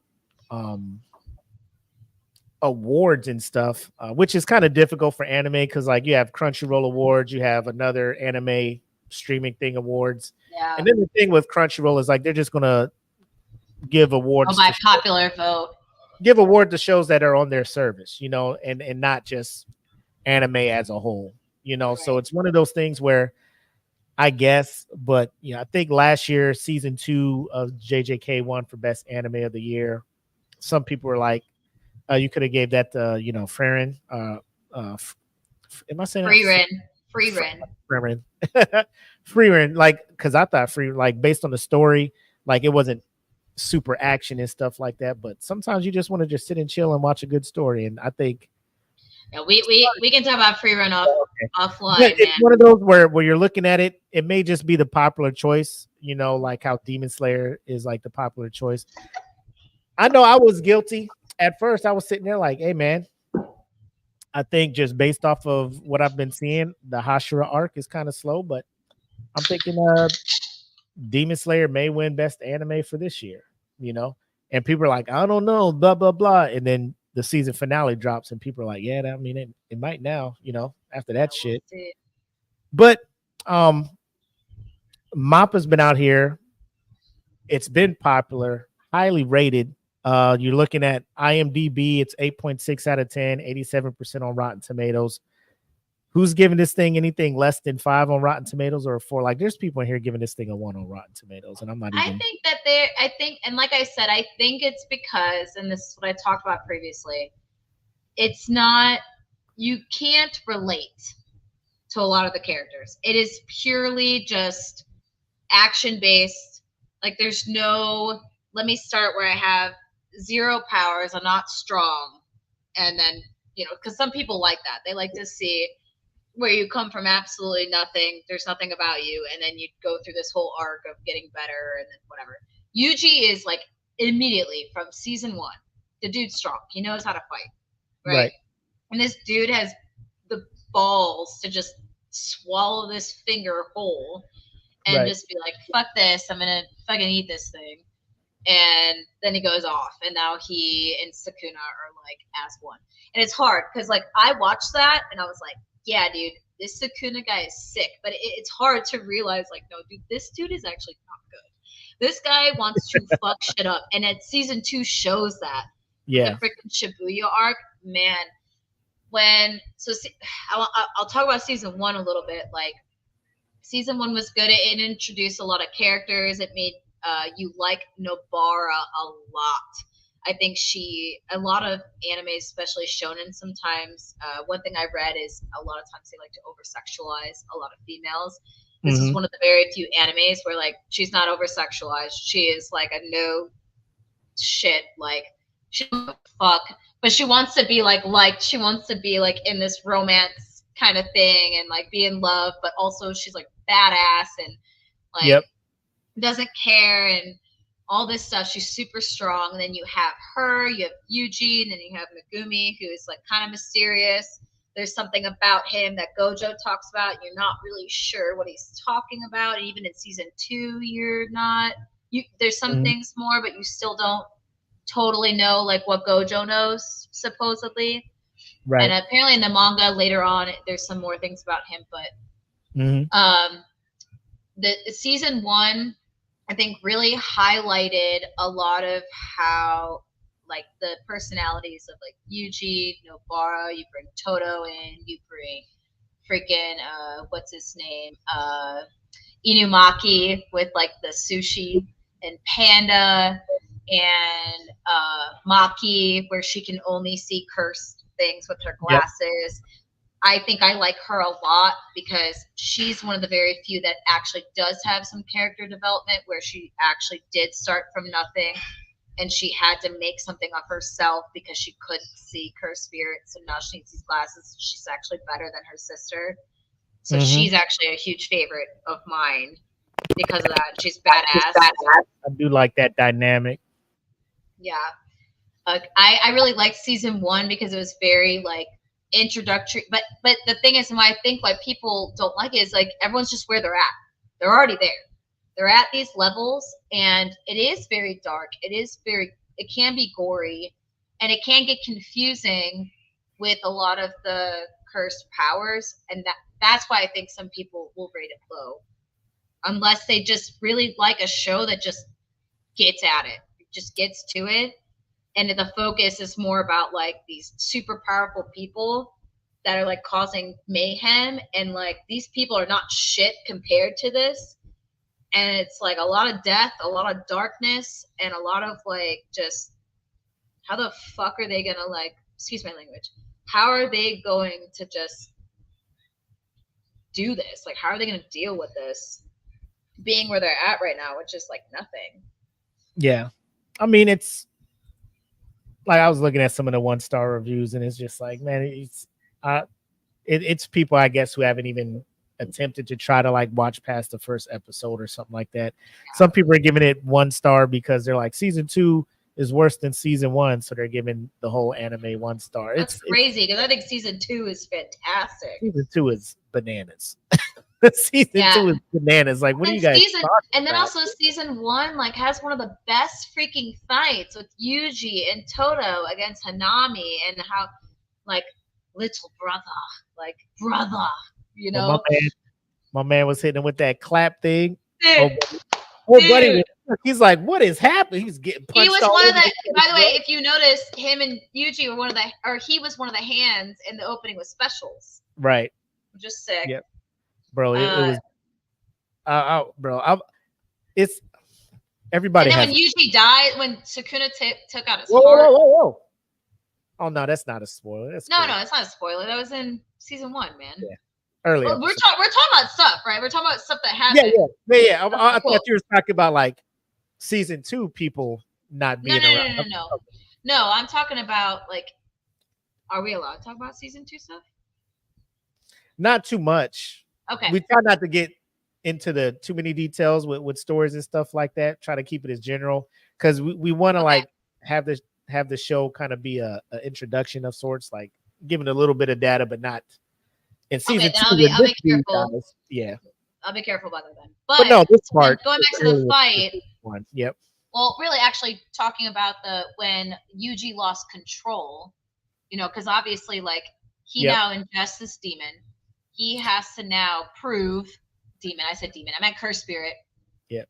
awards and stuff, which is kind of difficult for anime, because like you have Crunchyroll awards, you have another anime streaming thing awards, and then the thing with Crunchyroll is like they're just gonna give awards by popular vote. Give award to shows that are on their service, and not just anime as a whole, Right. So it's one of those things where I guess, but I think last year season 2 of JJK won for best anime of the year. some people were like, you could have gave that to, Farron. Am I saying that? Free Ren. Free Ren. Freeman. Freeman, like, because I thought like, based on the story, like, it wasn't super action and stuff like that. But sometimes you just want to just sit and chill and watch a good story. And I think Yeah, we can talk about Free Run offline, it's man. one of those where you're looking at it, it may just be the popular choice, like how Demon Slayer is like the popular choice. I know I was guilty. At first, I was sitting there like, hey, man, I think just based off of what I've been seeing, the Hashira arc is kind of slow, but I'm thinking Demon Slayer may win best anime for this year. And people are like, I don't know, blah, blah, blah. And then the season finale drops and people are like, yeah, I mean, it might now, after that shit. But Mappa's been out here. It's been popular, highly rated. You're looking at IMDb, it's 8.6 out of 10, 87% on Rotten Tomatoes. Who's giving this thing anything less than 5 on Rotten Tomatoes or a 4? Like, there's people in here giving this thing a 1 on Rotten Tomatoes, and I'm not even. I think, and like I said, I think it's because, and this is what I talked about previously, it's not, you can't relate to a lot of the characters. It is purely just action based. Like, there's no, let me start where I have 0 powers, I'm not strong, and then, because some people like that. They like to see where you come from absolutely nothing, there's nothing about you, and then you go through this whole arc of getting better and then whatever. Yuji is like immediately from season 1, the dude's strong, he knows how to fight, right? And this dude has the balls to just swallow this finger whole and just be like, fuck this, I'm gonna fucking eat this thing. And then he goes off, and now he and Sukuna are like as one. And it's hard because, like, I watched that and I was like, yeah, dude, this Sukuna guy is sick. But it's hard to realize, like, no, dude, this dude is actually not good. This guy wants to fuck shit up. And season 2 shows that. Yeah. The freaking Shibuya arc, man. I'll talk about season 1 a little bit. Like, season 1 was good. It introduced a lot of characters. It made you like Nobara a lot. I think a lot of anime, especially shonen, sometimes, one thing I read is a lot of times they like to over-sexualize a lot of females. This is one of the very few animes where, like, she's not over-sexualized. She is, like, a no shit, like, she doesn't fuck, but she wants to be, like, she wants to be, like, in this romance kind of thing and, like, be in love, but also she's, like, badass and, like, doesn't care and all this stuff. She's super strong. And then you have her, you have Yuji, and then you have Megumi, who is like kind of mysterious. There's something about him that Gojo talks about. You're not really sure what he's talking about. And even in season 2, you're not. There's some things more, but you still don't totally know like what Gojo knows, supposedly. Right. And apparently in the manga later on, there's some more things about him. But the season 1, I think, really highlighted a lot of how, like, the personalities of, like, Yuji, Nobara, you bring Toto in, you bring freaking, what's his name, Inumaki with, like, the sushi, and Panda, and Maki, where she can only see cursed things with her glasses. I think I like her a lot because she's one of the very few that actually does have some character development where she actually did start from nothing and she had to make something of herself because she couldn't see cursed spirits, and now she needs these glasses. She's actually better than her sister. So she's actually a huge favorite of mine because of that. She's badass. I do like that dynamic. Yeah. I really liked season 1 because it was very, like, introductory, but the thing is, and why I think why people don't like it is, like, everyone's just where they're at. They're already there. They're at these levels, and it is very dark. It can be gory, and it can get confusing with a lot of the cursed powers, and that's why I think some people will rate it low, unless they just really like a show that just gets at it, just gets to it. And the focus is more about, like, these super powerful people that are, like, causing mayhem. And, like, these people are not shit compared to this. And it's, like, a lot of death, a lot of darkness, and a lot of, like, just how the fuck are they gonna like? Excuse my language. How are they going to just do this? Like, how are they gonna deal with this? Being where they're at right now, which is like nothing. Yeah, I mean, it's like I was looking at some of the 1-star reviews, and it's just like, man, it's people I guess who haven't even attempted to try to like watch past the first episode or something like that. Some people are giving it 1 star because they're like season 2 is worse than season 1, so they're giving the whole anime 1 star. That's crazy because I think season 2 is fantastic. Season 2 is bananas. Season 2 is bananas. Like, what do you guys? And then also season 1 like has one of the best freaking fights with Yuji and Toto against Hanami, and how like little brother, like brother, you know. Well, my man was hitting him with that clap thing. Dude, buddy, he's like, what is happening? He's getting punched. He was one of the. By the way, if you notice, him and Yuji were one of the, or he was one of the hands in the opening with specials. Right. Just sick. Yep. Bro, it was. It's everybody. And then when Yuji died, when Sukuna took out his heart. Whoa. Oh no, that's not a spoiler. No, it's not a spoiler. That was in season 1, man. Yeah. Earlier. Well, we're talking about stuff, right? We're talking about stuff that happened. Yeah. I thought you were talking about like season 2 people not being around. No, I'm talking about like, are we allowed to talk about season 2 stuff? Not too much. Okay. We try not to get into the too many details with stories and stuff like that. Try to keep it as general because we want to like have the show kind of be a introduction of sorts, like giving a little bit of data, but not in season 2. I'll be careful. Guys, yeah. I'll be careful about that then. But no, this part. Going back to the fight. Yep. Well, really, actually talking about when Yuji lost control, you know, because obviously, like, he now ingests this demon. He has to now prove demon. I said demon. I meant curse spirit. Yep.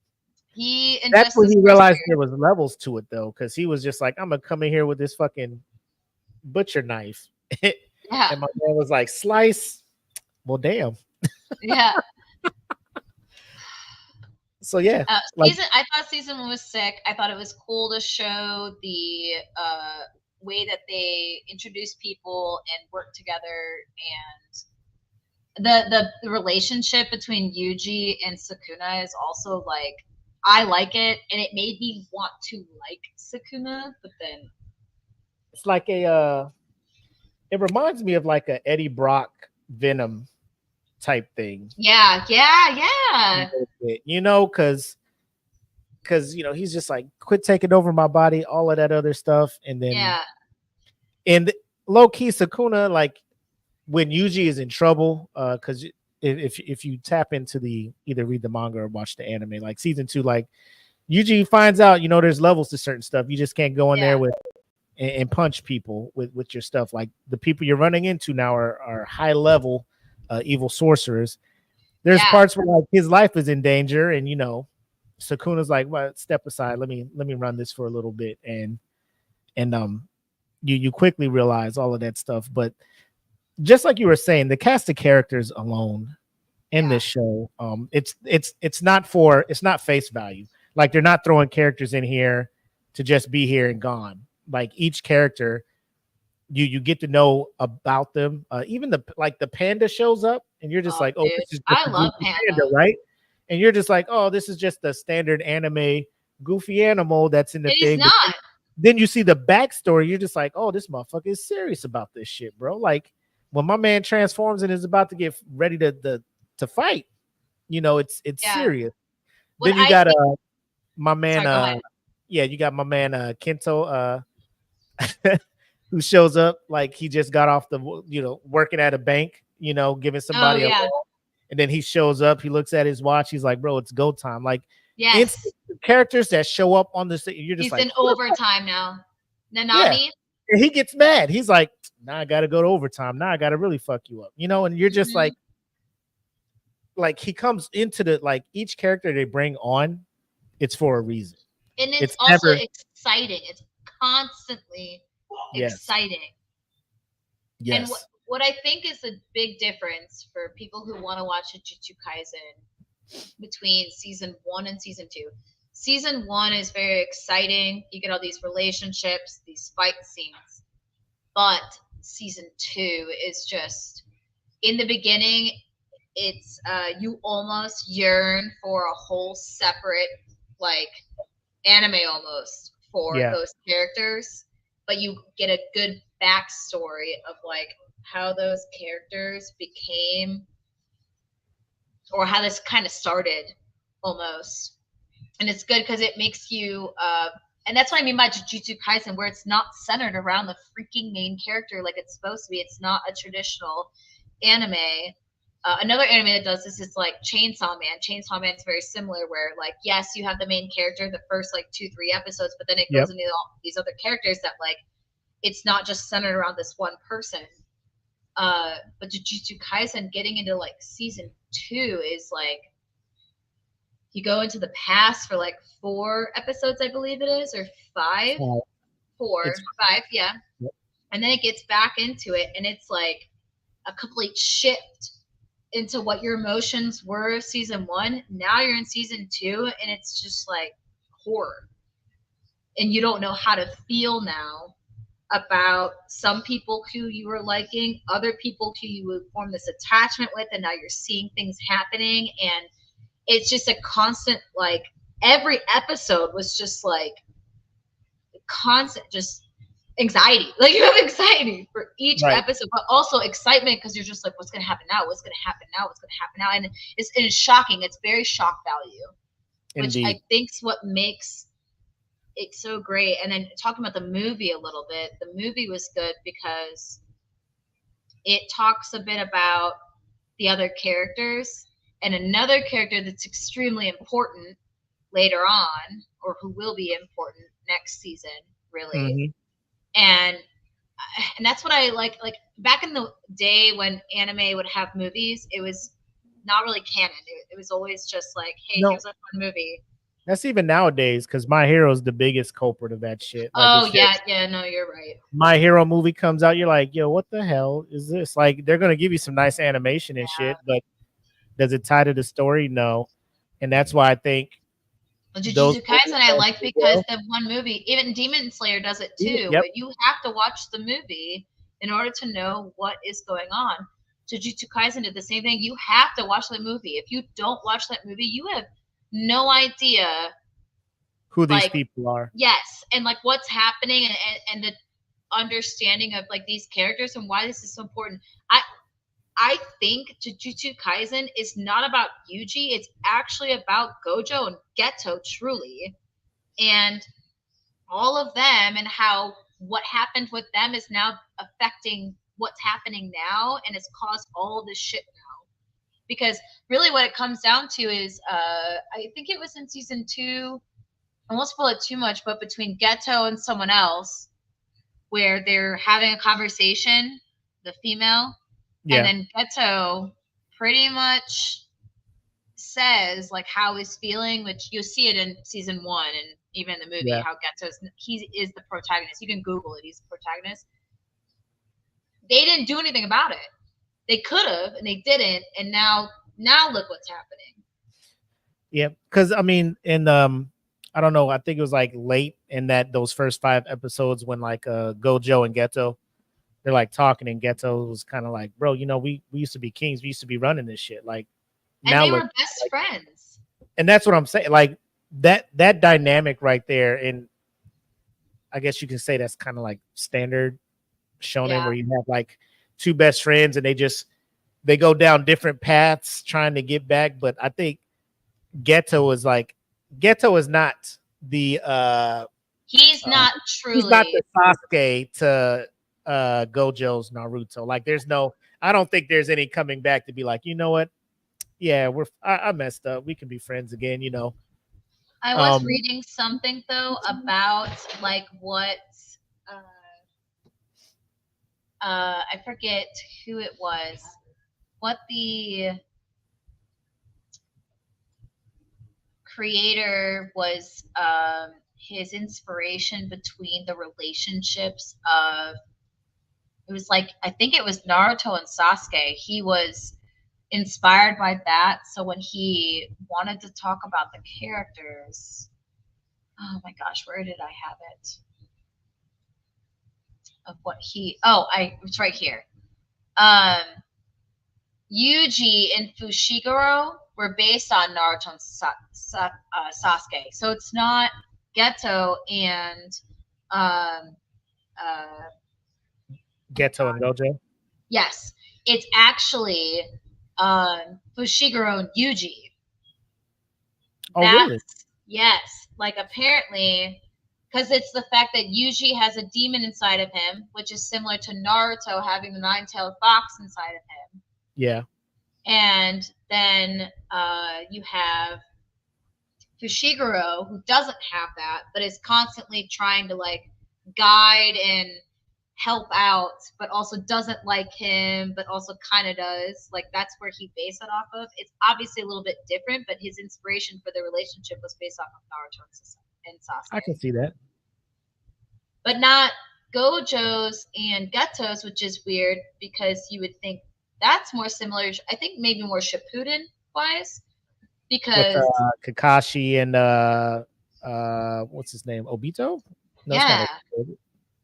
That's when he realized there was levels to it, though, because he was just like, I'm gonna come in here with this fucking butcher knife. And my man was like, slice. Well, damn. Yeah. So yeah, I thought season 1 was sick. I thought it was cool to show the way that they introduce people and work together, and the relationship between Yuji and Sukuna is also like, I like it, and it made me want to like Sukuna, but then it's like it reminds me of like a Eddie Brock Venom type thing. Yeah. You know, because you know, he's just like, quit taking over my body, all of that other stuff. And then and low key Sukuna, like when Yuji is in trouble, because if you tap into either read the manga or watch the anime, like season 2, like Yuji finds out, you know, there's levels to certain stuff. You just can't go in there with and punch people with your stuff. Like the people you're running into now are high level evil sorcerers. There's parts where like his life is in danger, and you know, Sukuna's like, well, step aside, let me run this for a little bit, and you quickly realize all of that stuff. But just like you were saying, the cast of characters alone in this show, it's not face value. Like they're not throwing characters in here to just be here and gone. Like each character, you get to know about them. Even the panda shows up, and you're just this is I love panda, right? And you're just like, oh, this is just a standard anime goofy animal that's in the thing. Not. Then you see the backstory, you're just like, oh, this motherfucker is serious about this shit, bro. Like when my man transforms and is about to get ready to fight, you know, it's serious. Then you got my man you got my man Kento who shows up like he just got off the, you know, working at a bank, you know, giving somebody a loan. And then he shows up, he looks at his watch, he's like, bro, it's go time. Like it's characters that show up on this, you're just he's in overtime now. Nanami. And he gets mad. He's like, now I gotta go to overtime. Now I gotta really fuck you up, you know. And you're just like he comes into the, like, each character they bring on, it's for a reason. And it's also exciting. It's constantly exciting. Yes. And what I think is a big difference for people who want to watch Jujutsu Kaisen between season 1 and season 2. season 1 is very exciting. You get all these relationships, these fight scenes. But season 2 is just, in the beginning, it's you almost yearn for a whole separate, like, anime almost for Yeah. those characters, but you get a good backstory of like how those characters became, or how this kind of started almost. And it's good because it makes you and that's what I mean by Jujutsu Kaisen, where it's not centered around the freaking main character like it's supposed to be. It's not a traditional anime. Another anime that does this is like Chainsaw Man. Chainsaw Man is very similar, where like, yes, you have the main character the first like 2-3 episodes, but then it Yep. goes into all these other characters that like it's not just centered around this one person. But Jujutsu Kaisen getting into like season 2 is like, you go into the past for like 4 episodes, I believe it is, or 5. Uh, 4, it's 5, yeah. Yep. And then it gets back into it, and it's like a complete shift into what your emotions were season 1. Now you're in season 2, and it's just like horror, and you don't know how to feel now about some people who you were liking, other people who you would form this attachment with, and now you're seeing things happening, and it's just a constant, like, every episode was just like constant, just anxiety. Like, you have anxiety for each right. episode, but also excitement because you're just like, what's going to happen now? What's going to happen now? What's going to happen now? And it's shocking. It's very shock value, which Indeed. I think's what makes it so great. And then talking about the movie a little bit, the movie was good because it talks a bit about the other characters, and another character that's extremely important later on, or who will be important next season, really. Mhm. And that's what I like back in the day when anime would have movies, it was not really canon. It was always just like, hey, No, here's a fun movie. that's even nowadays because My Hero is the biggest culprit of that shit. Like, Oh it's yeah, just yeah, no, you're right. My Hero movie comes out, you're like, yo, what the hell is this? Like, they're gonna give you some nice animation and Yeah. shit, but does it tie to the story? No. And that's why I think those Jujutsu Kaisen I movies like do because well. the one movie, even Demon Slayer does it too, Yep. but you have to watch the movie in order to know what is going on. Jujutsu Kaisen did the same thing. You have to watch the movie. If you don't watch that movie, you have no idea, Who these like, people are. yes, and like what's happening, and the understanding of like these characters and why this is so important. I think Jujutsu Kaisen is not about Yuji. It's actually about Gojo and Geto, truly, and all of them, and how what happened with them is now affecting what's happening now, and it's caused all of this shit now. Because really, what it comes down to is, I think it was in season 2. I won't spoil it too much, but between Geto and someone else, where they're having a conversation, the female, and Yeah. then Geto pretty much says like how he's feeling, which you see it in season 1 and even in the movie, Yeah. how he is the protagonist. You can Google it. He's the protagonist. They didn't do anything about it. They could have, and they didn't. And now look what's happening. Yeah. Because I mean, in I don't know, I think it was like late in those first 5 episodes when like Gojo and Geto, they're like talking, and Geto was kind of like, bro, we used to be kings, we used to be running this shit. Like, And now they look, were best like, friends. and that's what I'm saying. Like, that dynamic right there, and I guess you can say that's kind of like standard shonen, Yeah. where you have like 2 best friends and they go down different paths trying to get back. But I think Geto is not the He's not he's not truly. the Sasuke to Gojo's Naruto. Like, I don't think there's any coming back to be like, you know what? Yeah, I messed up. We can be friends again, I was reading something though about like what uh, I forget who it was, what the creator was, his inspiration between the relationships of, it was like, I think it was Naruto and Sasuke. He was inspired by that. So when he wanted to talk about the characters, Oh my gosh, where did I have it? Of what it's right here. Yuji and Fushiguro were based on Naruto and Sasuke. So it's not Geto and um, Geto and Gojo. yes, it's actually Fushiguro and Yuji. Oh, really? Yes. Like apparently, because it's the fact that Yuji has a demon inside of him, which is similar to Naruto having the nine-tailed fox inside of him. Yeah. And then you have Fushiguro, who doesn't have that, but is constantly trying to like guide and help out, but also doesn't like him, but also kind of does. Like that's where he based it off of. It's obviously a little bit different, but his inspiration for the relationship was based off of Naruto and Sasuke. I can see that. But not Gojo's and Geto's, which is weird because you would think that's more similar. I think maybe more Shippuden wise, because with Kakashi and what's his name? Obito? No, yeah, it's not Obito.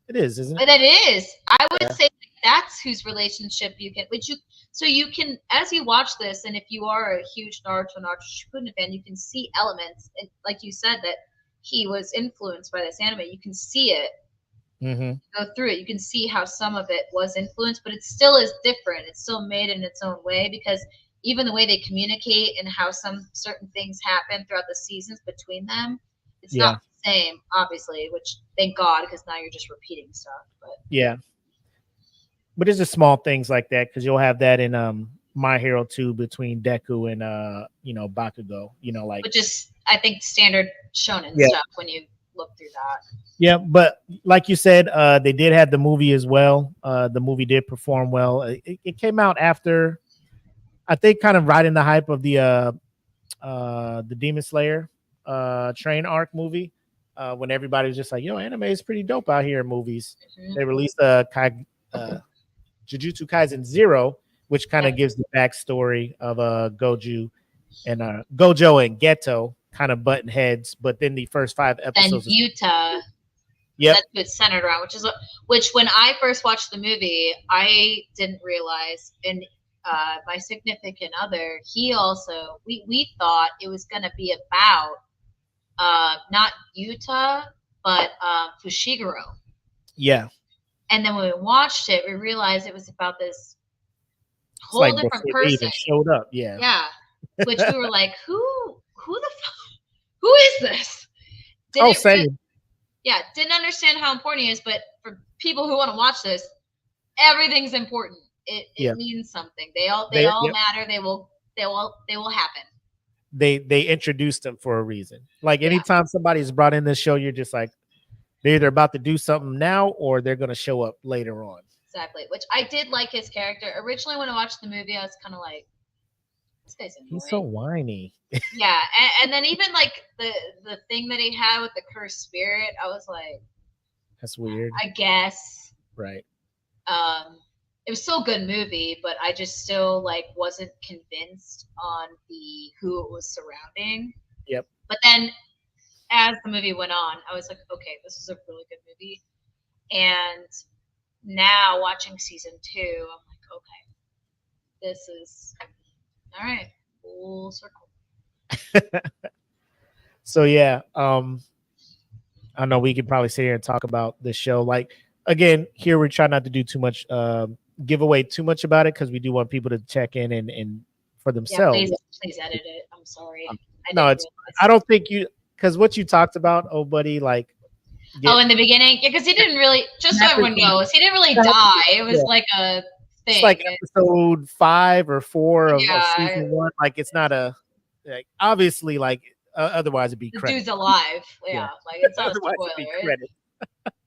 It is, isn't it? but it is. I would say that's whose relationship you can, so you can, as you watch this, and if you are a huge Naruto Shippuden fan, you can see elements, and like you said, that he was influenced by this anime. You can see it. Go through it. You can see how some of it was influenced, but it still is different. It's still made in its own way because even the way they communicate and how some certain things happen throughout the seasons between them, it's not the same, obviously, which thank God, because now you're just repeating stuff. But yeah, but it's just small things like that because you'll have that in My Hero 2 between Deku and Bakugo, like, which is I think standard shonen stuff when you look through that. Yeah, but like you said, they did have the movie as well. The movie did perform well. It came out after, I think, kind of right in the hype of the Demon Slayer train arc movie, when everybody was just like, "Yo, anime is pretty dope out here." In movies, they released Jujutsu Kaisen 0, which kind of gives the backstory of Gojo and Geto kind of button heads, but then the first 5 episodes. Then Yuta. Yep. That's what it's centered around, which when I first watched the movie, I didn't realize, and my significant other, he also, we thought it was going to be about not Yuta, but Fushiguro. Yeah. And then when we watched it, we realized it was about this whole different person. Showed up, yeah. Yeah, which we were like, who the fuck? Who is this? Same. Didn't understand how important he is, but for people who want to watch this, everything's important. It means something. They all matter. They will happen. They introduced them for a reason. Like anytime somebody's brought in this show, you're just like, they're either about to do something now or they're going to show up later on. Exactly. Which I did like his character. Originally, when I watched the movie, I was kind of like, this guy's annoying. He's so whiny. Yeah, and then even like the thing that he had with the cursed spirit, I was like, that's weird. I guess. Right. It was still a good movie, but I just still like wasn't convinced on who it was surrounding. Yep. But then as the movie went on, I was like, okay, this is a really good movie. And now watching season 2, I'm like, okay, this is all right, full circle. So yeah, I know we could probably sit here and talk about this show. Like, again, here we try not to do too much, give away too much about it because we do want people to check in and for themselves. Yeah, please edit it. I'm sorry. I don't think you, because what you talked about, oh buddy, like. In the beginning, because he didn't really. Just so everyone knows, he didn't really die. It was like a thing. It's like episode 5 or 4 of season 1. Like, it's not a. Like, obviously, like, otherwise it'd be the credit. Dude's alive. Yeah, like it's not a spoiler.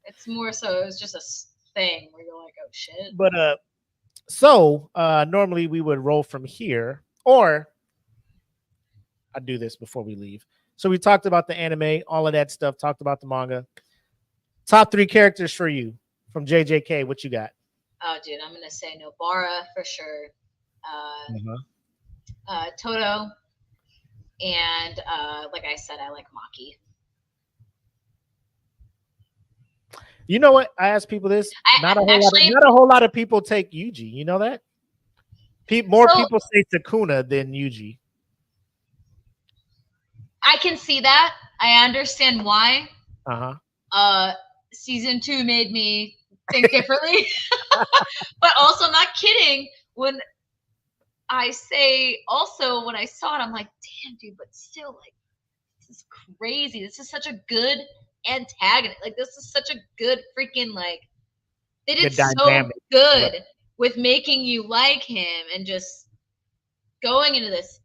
It's more so it was just a thing where you're like, oh shit. But so normally we would roll from here, or I do this before we leave. So we talked about the anime, all of that stuff. Talked about the manga. Top 3 characters for you from JJK. What you got? Oh, dude, I'm gonna say Nobara for sure. Toto. And like I said, I like Maki. You know what? I ask people this. Not a whole lot. Actually, Not a whole lot of people take Yuji. You know that? More so people say Takuna than Yuji. I can see that. I understand why. Uh-huh. Season 2 made me think differently. But also, I'm not kidding. When I say also, when I saw it, I'm like, damn, dude, but still, like, this is crazy. This is such a good antagonist. Like, this is such a good freaking, like, they did so good with making you like him and just going into this.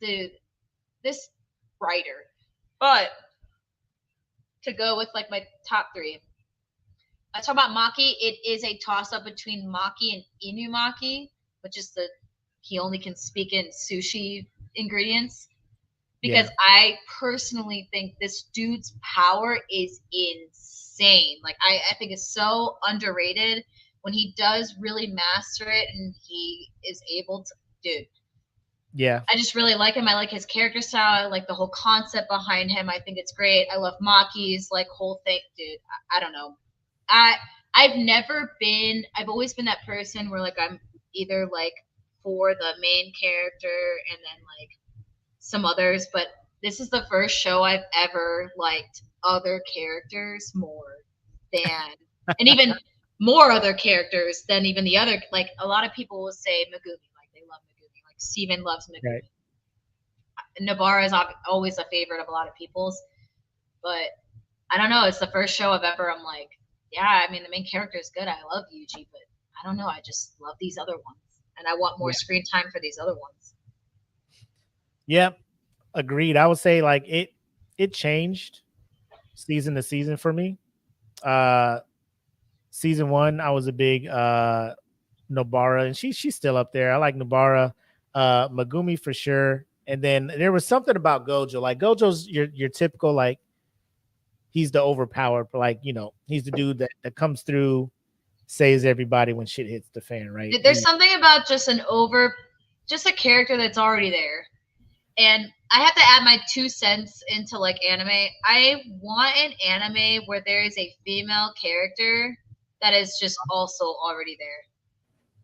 Dude, this writer. But to go with like my top 3, I talk about Maki. It is a toss up between Maki and Inumaki, which is he only can speak in sushi ingredients. Because I personally think this dude's power is insane. Like I think it's so underrated when he does really master it and he is able to, dude. Yeah. I just really like him. I like his character style. I like the whole concept behind him. I think it's great. I love Maki's like whole thing, dude. I don't know. I've always been that person where like I'm either like for the main character and then like some others, but this is the first show I've ever liked other characters more than, and even more other characters than even the other. Like a lot of people will say Megumi, like they love Megumi, like Steven loves Megumi. Right. Nobara is always a favorite of a lot of people's, but I don't know. It's the first show I've ever. I'm like, yeah, I mean the main character is good. I love Yuji, but I don't know. I just love these other ones, and I want more screen time for these other ones. Yep. Agreed. I would say like it changed season to season for me. Season 1, I was a big Nobara, and she's still up there. I like Nobara, Megumi for sure. And then there was something about Gojo. Like Gojo's your typical like he's the overpowered, like he's the dude that comes through, saves everybody when shit hits the fan, right? There's something about just a character that's already there. And I have to add my 2 cents into like anime. I want an anime where there is a female character that is just also already there.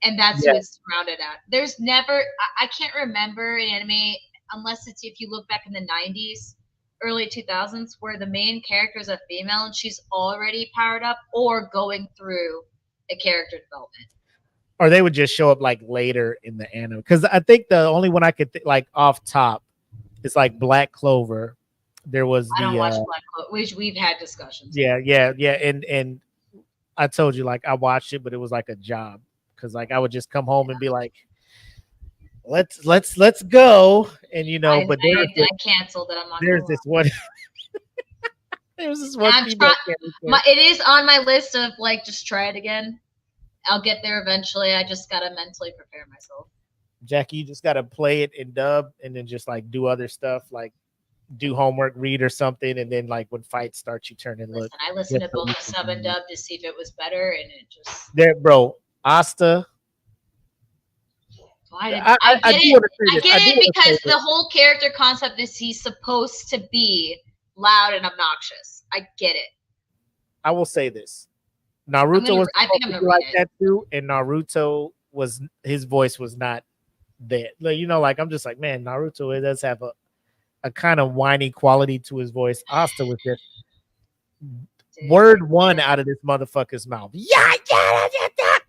And that's who it's surrounded at. There's never, I can't remember an anime, unless it's if you look back in the 90s, early 2000s, where the main character is a female and she's already powered up or going through a character development. Or they would just show up like later in the anime. Because I think the only one I could like off top is like Black Clover. There was I don't watch Black Clover. We've had discussions. Yeah. And I told you like I watched it, but it was like a job because like I would just come home and be like, let's go. And but I canceled it. I'm not. There's this one. There's this one. It is on my list of like just try it again. I'll get there eventually. I just gotta mentally prepare myself. Jackie, you just gotta play it in dub and then just like do other stuff, like do homework, read or something, and then like when fights start, you turn and look. I listened to both sub and dub to see if it was better, and it just there, bro. Asta. I get it because the whole character concept is he's supposed to be loud and obnoxious. I get it. I will say this. Naruto was like that too, and Naruto his voice was not that. Like I'm just like, man, Naruto does have a kind of whiny quality to his voice. Asta was just word one out of this motherfucker's mouth. Yeah.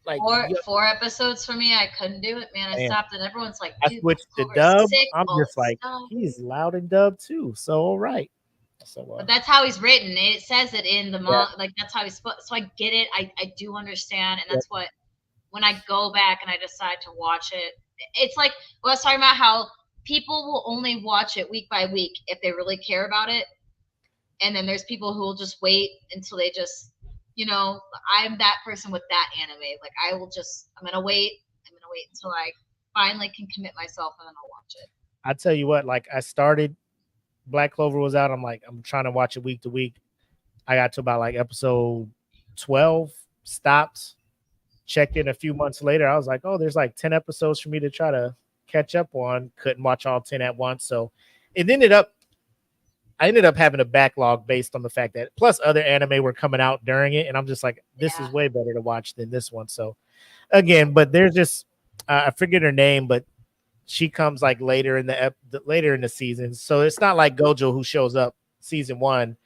Like 4 episodes for me, I couldn't do it, man. I stopped, and everyone's like, I switched to dub. I'm just like, he's loud in dub too. So all right. So, but that's how he's written. It says it in the manga. Like that's how he's so I get it. I do understand, and that's what when I go back and I decide to watch it, it's like I was talking about how people will only watch it week by week if they really care about it, and then there's people who will just wait until they just, I'm that person with that anime. Like I'm gonna wait until I finally can commit myself, and then I'll watch it. I tell you what, like I started. Black Clover was out. I'm like, I'm trying to watch it week to week. I got to about like episode 12, stopped, checked in a few months later. I was like, oh, there's like 10 episodes for me to try to catch up on. Couldn't watch all 10 at once. So it ended up, I ended up having a backlog based on the fact that plus other anime were coming out during it, and I'm just like, this is way better to watch than this one. So again, but there's just I forget her name, but she comes like later in later in the season. So it's not like Gojo who shows up season 1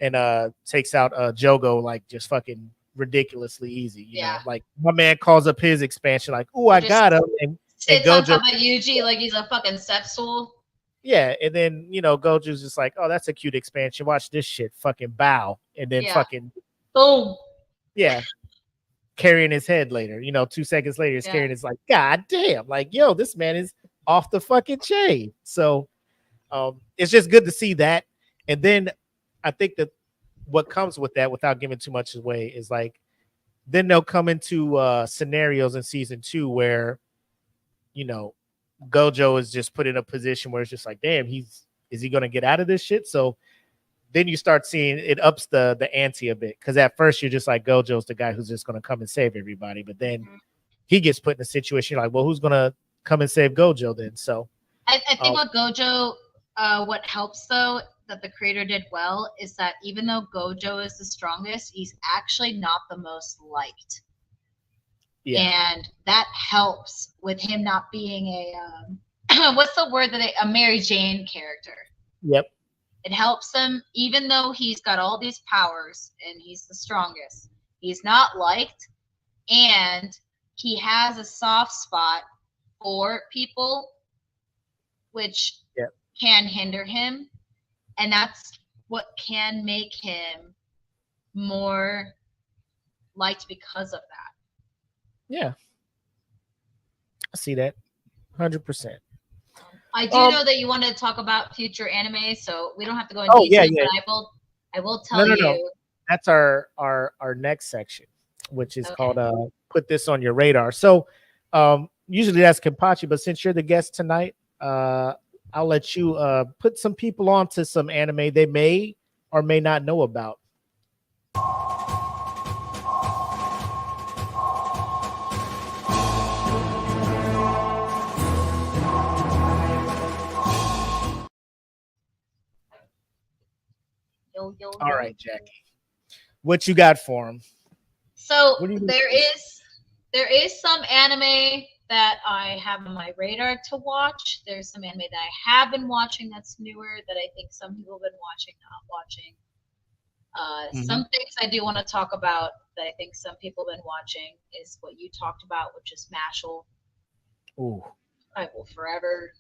and takes out Jogo like just fucking ridiculously easy. You know, like my man calls up his expansion like, "Ooh, I got him," and sits Gojo on top of Yuji like he's a fucking step stool. Yeah, and then Gojo's just like, "Oh, that's a cute expansion. Watch this shit, fucking bow," and then fucking boom. Yeah, carrying his head later. 2 seconds later, he's carrying his like, God damn, like, yo, this man is off the fucking chain. So, it's just good to see that. And then I think that what comes with that, without giving too much away, is like, then they'll come into scenarios in season 2 where, Gojo is just put in a position where it's just like, damn, is he gonna get out of this shit? So then you start seeing it ups the ante a bit, because at first you're just like, Gojo's the guy who's just gonna come and save everybody, but then he gets put in a situation like, well, who's gonna come and save Gojo then? So I think what Gojo, what helps though that the creator did well is that even though Gojo is the strongest, he's actually not the most liked. And that helps with him not being a what's the word that a Mary Jane character. Yep. It helps him, even though he's got all these powers and he's the strongest, he's not liked, and he has a soft spot for people, which can hinder him, and that's what can make him more liked because of that. Yeah, I see that 100%. I do know that you want to talk about future anime, so we don't have to go in detail. But I will tell you. No. That's our next section, which is called "Put This on Your Radar." So usually that's Kenpachi, but since you're the guest tonight, I'll let you put some people onto some anime they may or may not know about. All right, Jackie, what you got for him? So there is some anime that I have on my radar to watch. There's some anime that I have been watching that's newer that I think some people have been watching, not watching. Some things I do want to talk about that I think some people have been watching is what you talked about, which is Mashal. Ooh. I will forever.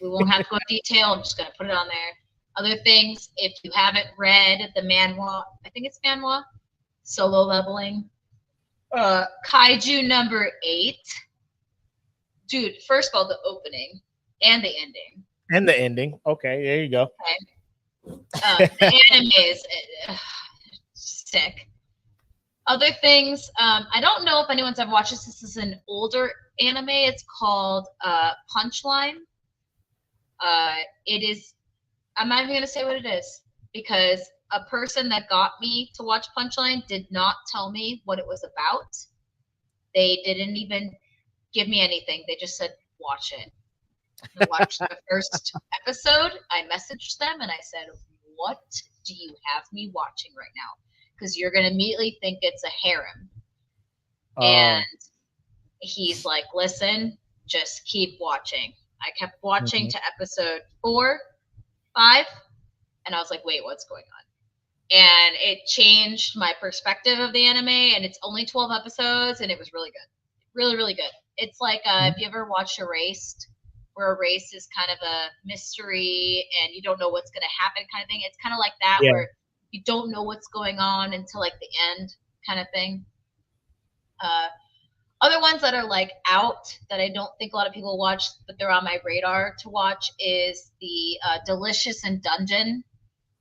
We won't have to go into detail. I'm just going to put it on there. Other things, if you haven't read the manhwa, I think it's manhwa, Solo Leveling, Kaiju number 8. Dude, first of all, the opening and the ending. And the ending. Okay, there you go. Okay. The anime is sick. Other things, I don't know if anyone's ever watched this. This is an older anime. It's called Punchline. It is, I'm not even going to say what it is, because a person that got me to watch Punchline did not tell me what it was about. They didn't even give me anything. They just said, watch it. I watched the first episode. I messaged them and I said, what do you have me watching right now? Because you're going to immediately think it's a harem. And he's like, listen, just keep watching. I kept watching to episode 4, 5, and I was like, wait, what's going on? And it changed my perspective of the anime, and it's only 12 episodes, and it was really good. Really, really good. It's like if you ever watched Erased, where Erased is kind of a mystery, and you don't know what's going to happen kind of thing. It's kind of like that, where you don't know what's going on until like the end kind of thing. Other ones that are like out that I don't think a lot of people watch, but they're on my radar to watch is the Delicious in Dungeon.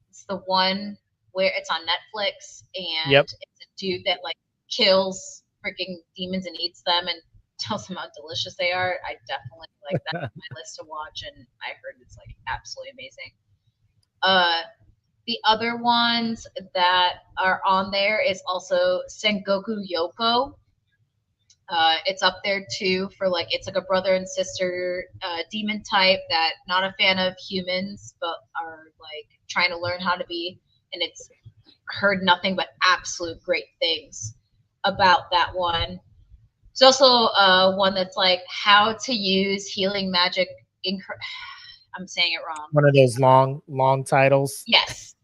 It's the one where it's on Netflix, and it's a dude that like kills freaking demons and eats them and tells them how delicious they are. I definitely like that on my list to watch, and I heard it's like absolutely amazing. The other ones that are on there is also Sengoku Yoko. It's up there too for like it's like a brother and sister demon type that not a fan of humans but are like trying to learn how to be, and it's heard nothing but absolute great things about that one. There's also one that's like how to use healing magic. I'm saying it wrong. One of those long titles. Yes,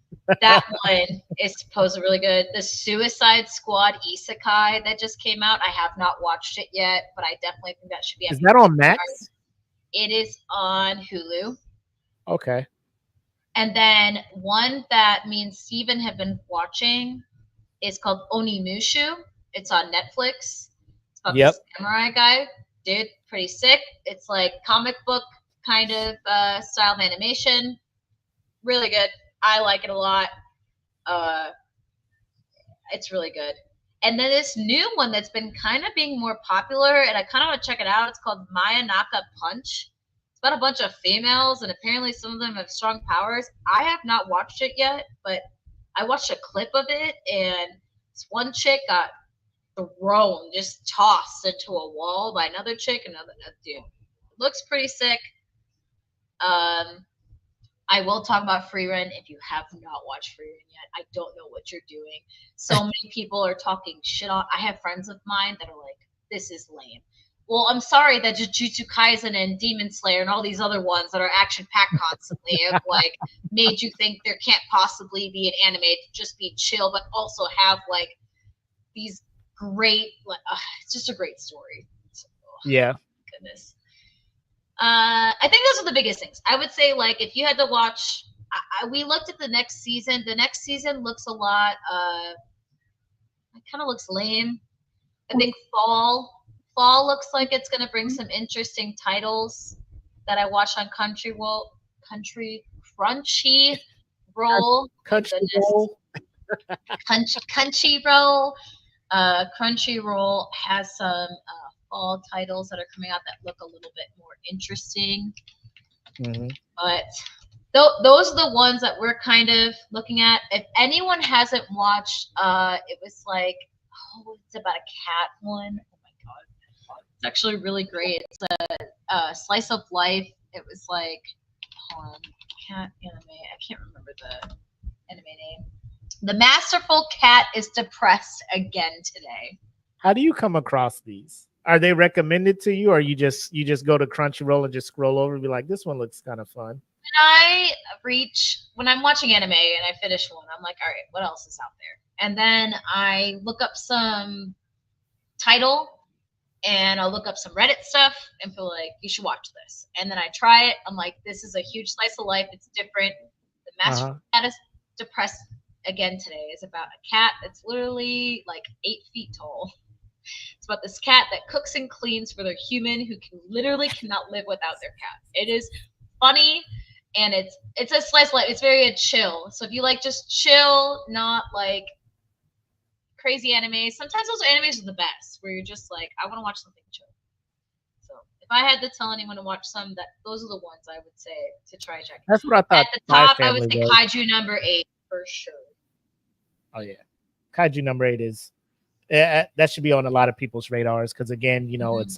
that one is supposed to be really good. The Suicide Squad Isekai that just came out, I have not watched it yet, but I definitely think that should be. Is that on Max? It is on Hulu. Okay. And then one that me and Steven have been watching is called Onimushu. It's on Netflix. It's about the samurai guy. Dude, pretty sick. It's like comic book kind of style of animation. Really good. I like it a lot. It's really good. And then this new one that's been kind of being more popular, and I kind of want to check it out. It's called Mayanaka Punch. It's about a bunch of females, and apparently some of them have strong powers. I have not watched it yet, but I watched a clip of it, and this one chick got thrown, just tossed into a wall by another chick. Another dude. Looks pretty sick. I will talk about Free Run. If you have not watched Free Run yet, I don't know what you're doing. So many people are talking shit on. I have friends of mine that are like, "This is lame." Well, I'm sorry that Jujutsu Kaisen and Demon Slayer and all these other ones that are action packed constantly have like made you think there can't possibly be an anime to just be chill, but also have like these great. It's just a great story. So, yeah. Goodness. I think those are the biggest things. I would say, like, if you had to watch, we looked at the next season. The next season looks a lot. It kind of looks lame. I think fall looks like it's gonna bring some interesting titles that I watched on Crunchyroll. Crunchyroll. Crunchyroll has some fall titles that are coming out that look a little bit more interesting. Mm-hmm. But those are the ones that we're kind of looking at. If anyone hasn't watched, it was like, it's about a cat one. Oh my god, it's actually really great. It's a slice of life. It was like, hold on, cat anime. I can't remember the anime name. The masterful cat is depressed again today. How do you come across these? Are they recommended to you, or you just go to Crunchyroll and just scroll over and be like, this one looks kind of fun? When I'm watching anime and I finish one, I'm like, all right, what else is out there? And then I look up some title and I'll look up some Reddit stuff and feel like you should watch this. And then I try it. I'm like, this is a huge slice of life. It's different. The master cat is depressed again today is about a cat that's literally like 8 feet tall. It's about this cat that cooks and cleans for their human who cannot live without their cat. It is funny, and it's a slice of life. It's very chill. So if you like just chill, not like crazy animes, sometimes those animes are the best, where you're just like, I want to watch something chill. So if I had to tell anyone to watch those are the ones I would say to try and check. That's what I thought. At the top, I would say Kaiju number 8 for sure. Oh yeah, Kaiju number 8 is. That should be on a lot of people's radars because, again, it's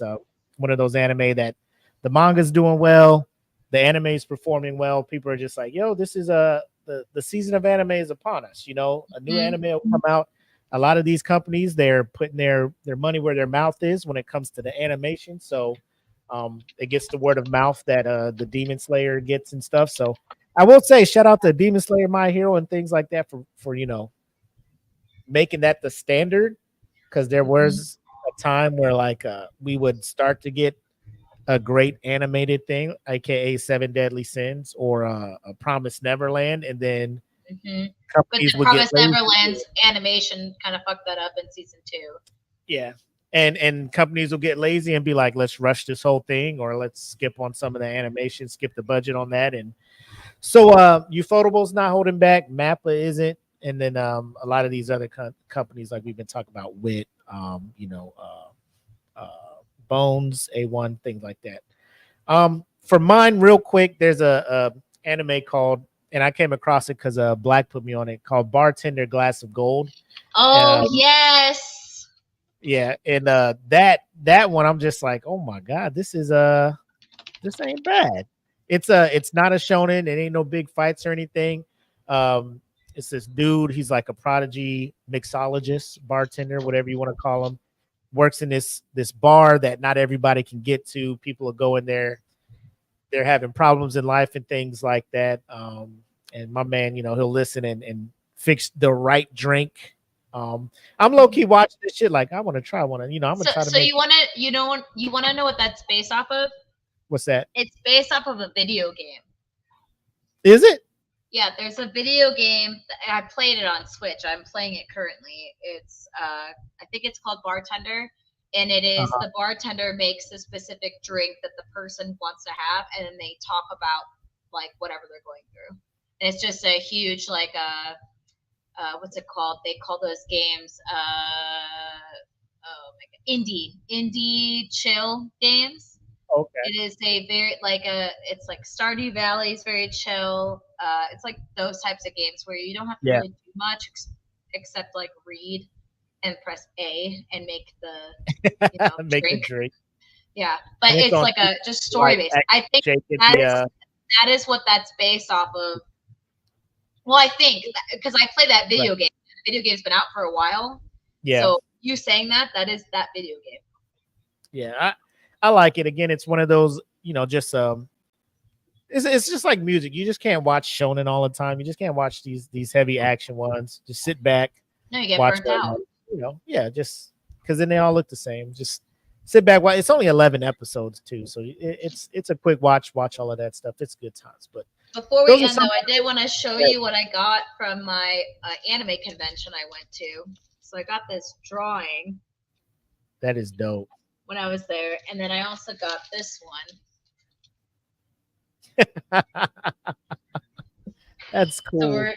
one of those anime that the manga's doing well, the anime is performing well. People are just like, yo, this is the season of anime is upon us. A new anime will come out. A lot of these companies, they're putting their money where their mouth is when it comes to the animation. So it gets the word of mouth that the Demon Slayer gets and stuff. So I will say, shout out to Demon Slayer, My Hero, and things like that for making that the standard. Because there was a time where we would start to get a great animated thing, aka Seven Deadly Sins or a Promised Neverland, and then companies would Promised Neverland's animation kind of fucked that up in season 2. Yeah, and companies will get lazy and be like, let's rush this whole thing, or let's skip on some of the animation, skip the budget on that, and so Ufotable's not holding back, Mappa isn't. And then a lot of these other companies, like we've been talking about, Wit, Bones, A1, things like that. For mine, real quick, there's a anime called, and I came across it because Black put me on it, called Bartender Glass of Gold. Oh, yes. Yeah, and that one I'm just like, oh my god, this ain't bad. It's not a shonen. It ain't no big fights or anything. Um, it's this dude. He's like a prodigy mixologist, bartender, whatever you want to call him. Works in this bar that not everybody can get to. People are going there. They're having problems in life and things like that. And my man, he'll listen and fix the right drink. I'm low key watching this shit. Like I want to try one. And I'm gonna So try to so make. you wanna know what that's based off of? What's that? It's based off of a video game. Is it? Yeah, there's a video game. I played it on Switch. I'm playing it currently. It's I think it's called Bartender, and it is Uh-huh. the bartender makes a specific drink that the person wants to have, and then they talk about like whatever they're going through. And it's just a huge like what's it called? They call those games oh my god, indie chill games. Okay. It is a very it's like Stardew Valley is very chill. It's like those types of games where you don't have to Yeah. really do much except like read and press A and make the Make the drink. drink. Yeah, but And it's it's on like a just story like based. I think shake it. that is Yeah. that is what that's based off of. Well, I think because I play that Right. video game. The video game's been out for a while. Yeah. So you saying that is that video game. Yeah. I like it. Again, it's one of those, just it's just like music. You just can't watch shonen all the time. You just can't watch these heavy action ones. Just sit back, No, you get watch burnt them, out. yeah, just because then they all look the same. Just sit back. It's only 11 episodes too, so it's a quick watch all of that stuff. It's good times. But Before those we are end, some. though, I did want to show Yeah. you what I got from my anime convention I went to. So I got this drawing That is dope. when I was there, and then I also got this one. That's So cool. we're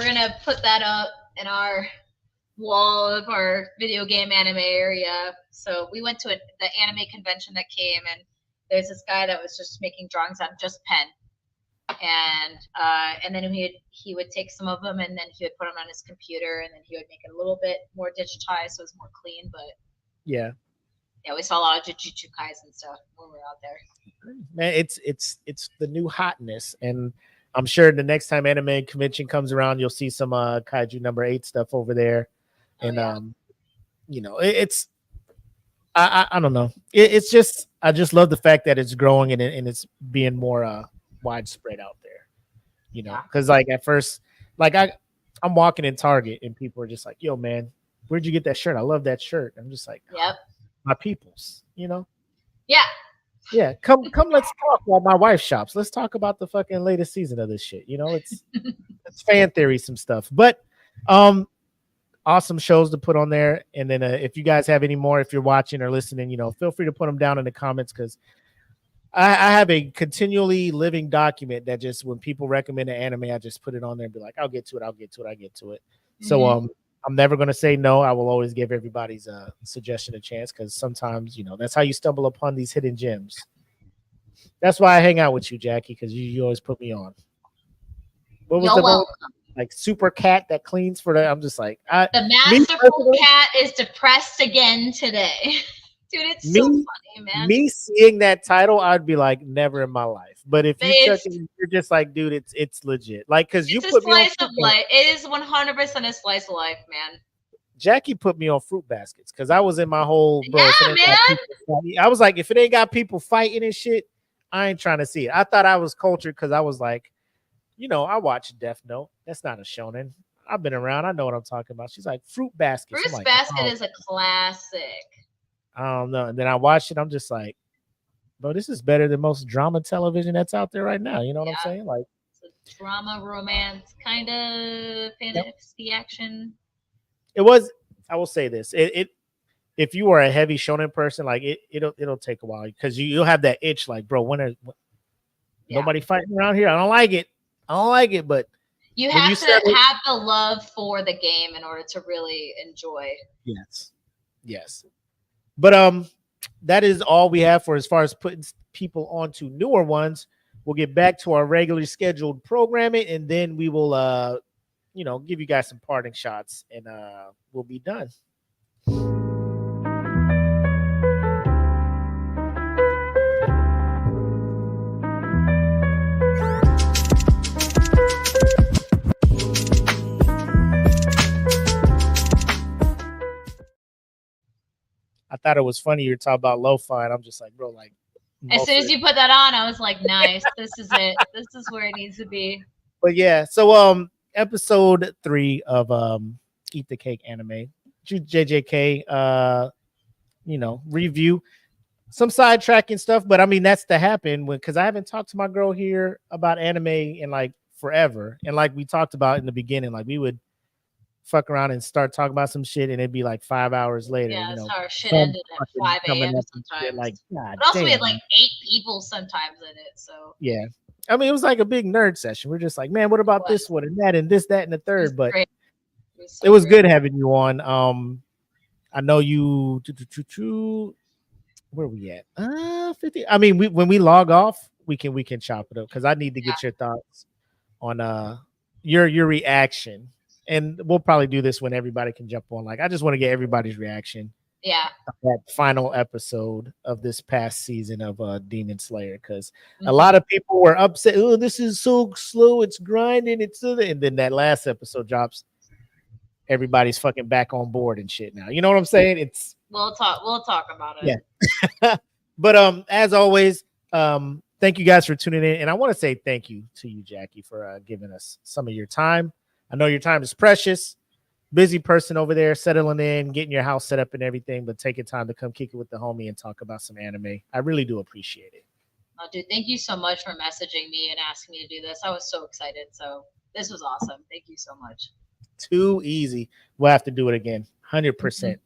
gonna put that up in our wall of our video game anime area. So we went to the anime convention that came, and there's this guy that was just making drawings on just pen, and then he would take some of them and then he would put them on his computer, and then he would make it a little bit more digitized so it's more clean. But Yeah. yeah, we saw a lot of Jujutsu Kaisen stuff when we were out there. Man, it's the new hotness, and I'm sure the next time anime convention comes around, you'll see some Kaiju number 8 stuff over there, Oh, and yeah. it's I don't know, it's just I just love the fact that it's growing and it's being more widespread out there, Yeah. because like at first, like I'm walking in Target and people are just like, yo man, where'd you get that shirt? I love that shirt. I'm just like, Yep. my peoples, Yeah. Yeah, come, let's talk while my wife shops. Let's talk about the fucking latest season of this shit. It's fan theory, some stuff, but awesome shows to put on there. And then if you guys have any more, if you're watching or listening, feel free to put them down in the comments, because I have a continually living document that just when people recommend an anime, I just put it on there and be like, I'll get to it. So Mhm. I'm never going to say no. I will always give everybody's suggestion a chance, because sometimes, that's how you stumble upon these hidden gems. That's why I hang out with you, Jackie, because you always put me on. What was You're the welcome. like super cat that cleans for the? I'm just like, The me masterful personally- cat is depressed again today. Dude, it's so Me- funny, man. me seeing that title, I'd be like, never in my life. But if But you it's- check it, you're just like, dude, it's legit. Like, because you It's a put me on slice of life. It is 100% a slice of life, man. Jackie put me on fruit baskets because I was in my whole bro. Yeah, if it ain't got man. people fighting- I was like, if it ain't got people fighting and shit, I ain't trying to see it. I thought I was cultured because I was like, I watched Death Note. That's not a shonen. I've been around. I know what I'm talking about. She's like, fruit baskets. I'm Bruce like, Basket oh, is a classic. I don't know. And then I watched it. I'm just like, bro, this is better than most drama television that's out there right now. You know what I'm Yeah. saying? Like, It's a drama, romance, kind of fantasy action. it was. I will say this. It if you are a heavy shonen person, like it'll take a while because you'll have that itch. Like, bro, when Yeah. nobody fighting around here? I don't like it. But You when have you to said it- have the love for the game in order to really enjoy. yes. But that is all we have for as far as putting people onto newer ones. We'll get back to our regularly scheduled programming, and then we will give you guys some parting shots, and we'll be done. thought it was funny. You're talking about lo-fi, and I'm just like, bro, like. As soon as you put that on, I was like, nice. This is it. This is where it needs to be. But yeah, so episode 3 of Eat the Cake anime, JJK, review. Some sidetracking stuff, but I mean that's to happen because I haven't talked to my girl here about anime in like forever. And like we talked about in the beginning, like we would fuck around and start talking about some shit, and it'd be like 5 hours later. Yeah, that's how our shit ended at 5 a.m. sometimes. Like, God but also damn. we had like 8 people sometimes in it. So yeah, I mean it was like a big nerd session. We're just like, man, what about this one and that and this, that, and the third? But it was good having you on. I know you. Where we at? 50. I mean, when we log off, we can chop it up because I need to get your thoughts on your reaction, and we'll probably do this when everybody can jump on. Like, I just want to get everybody's reaction. Yeah. That final episode of this past season of Demon Slayer, because a lot of people were upset. Oh, this is so slow. It's grinding. And then that last episode drops. Everybody's fucking back on board and shit now. You know what I'm saying? We'll talk about it. Yeah. But as always, thank you guys for tuning in. And I want to say thank you to you, Jackie, for giving us some of your time. I know your time is precious. Busy person over there, settling in, getting your house set up and everything, but taking time to come kick it with the homie and talk about some anime. I really do appreciate it. Oh, dude, thank you so much for messaging me and asking me to do this. I was so excited. So this was awesome. Thank you so much. Too easy. We'll have to do it again. 100%.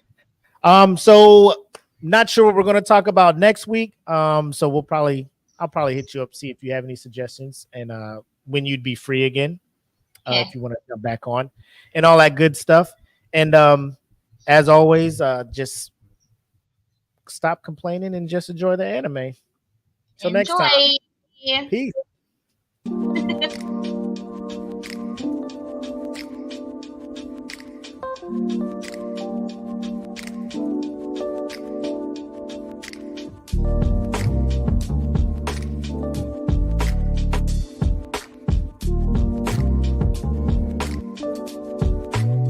So not sure what we're going to talk about next week. So I'll probably hit you up, see if you have any suggestions and when you'd be free again. If you want to come back on and all that good stuff. And as always, just stop complaining and just enjoy the anime. Till next time. Peace.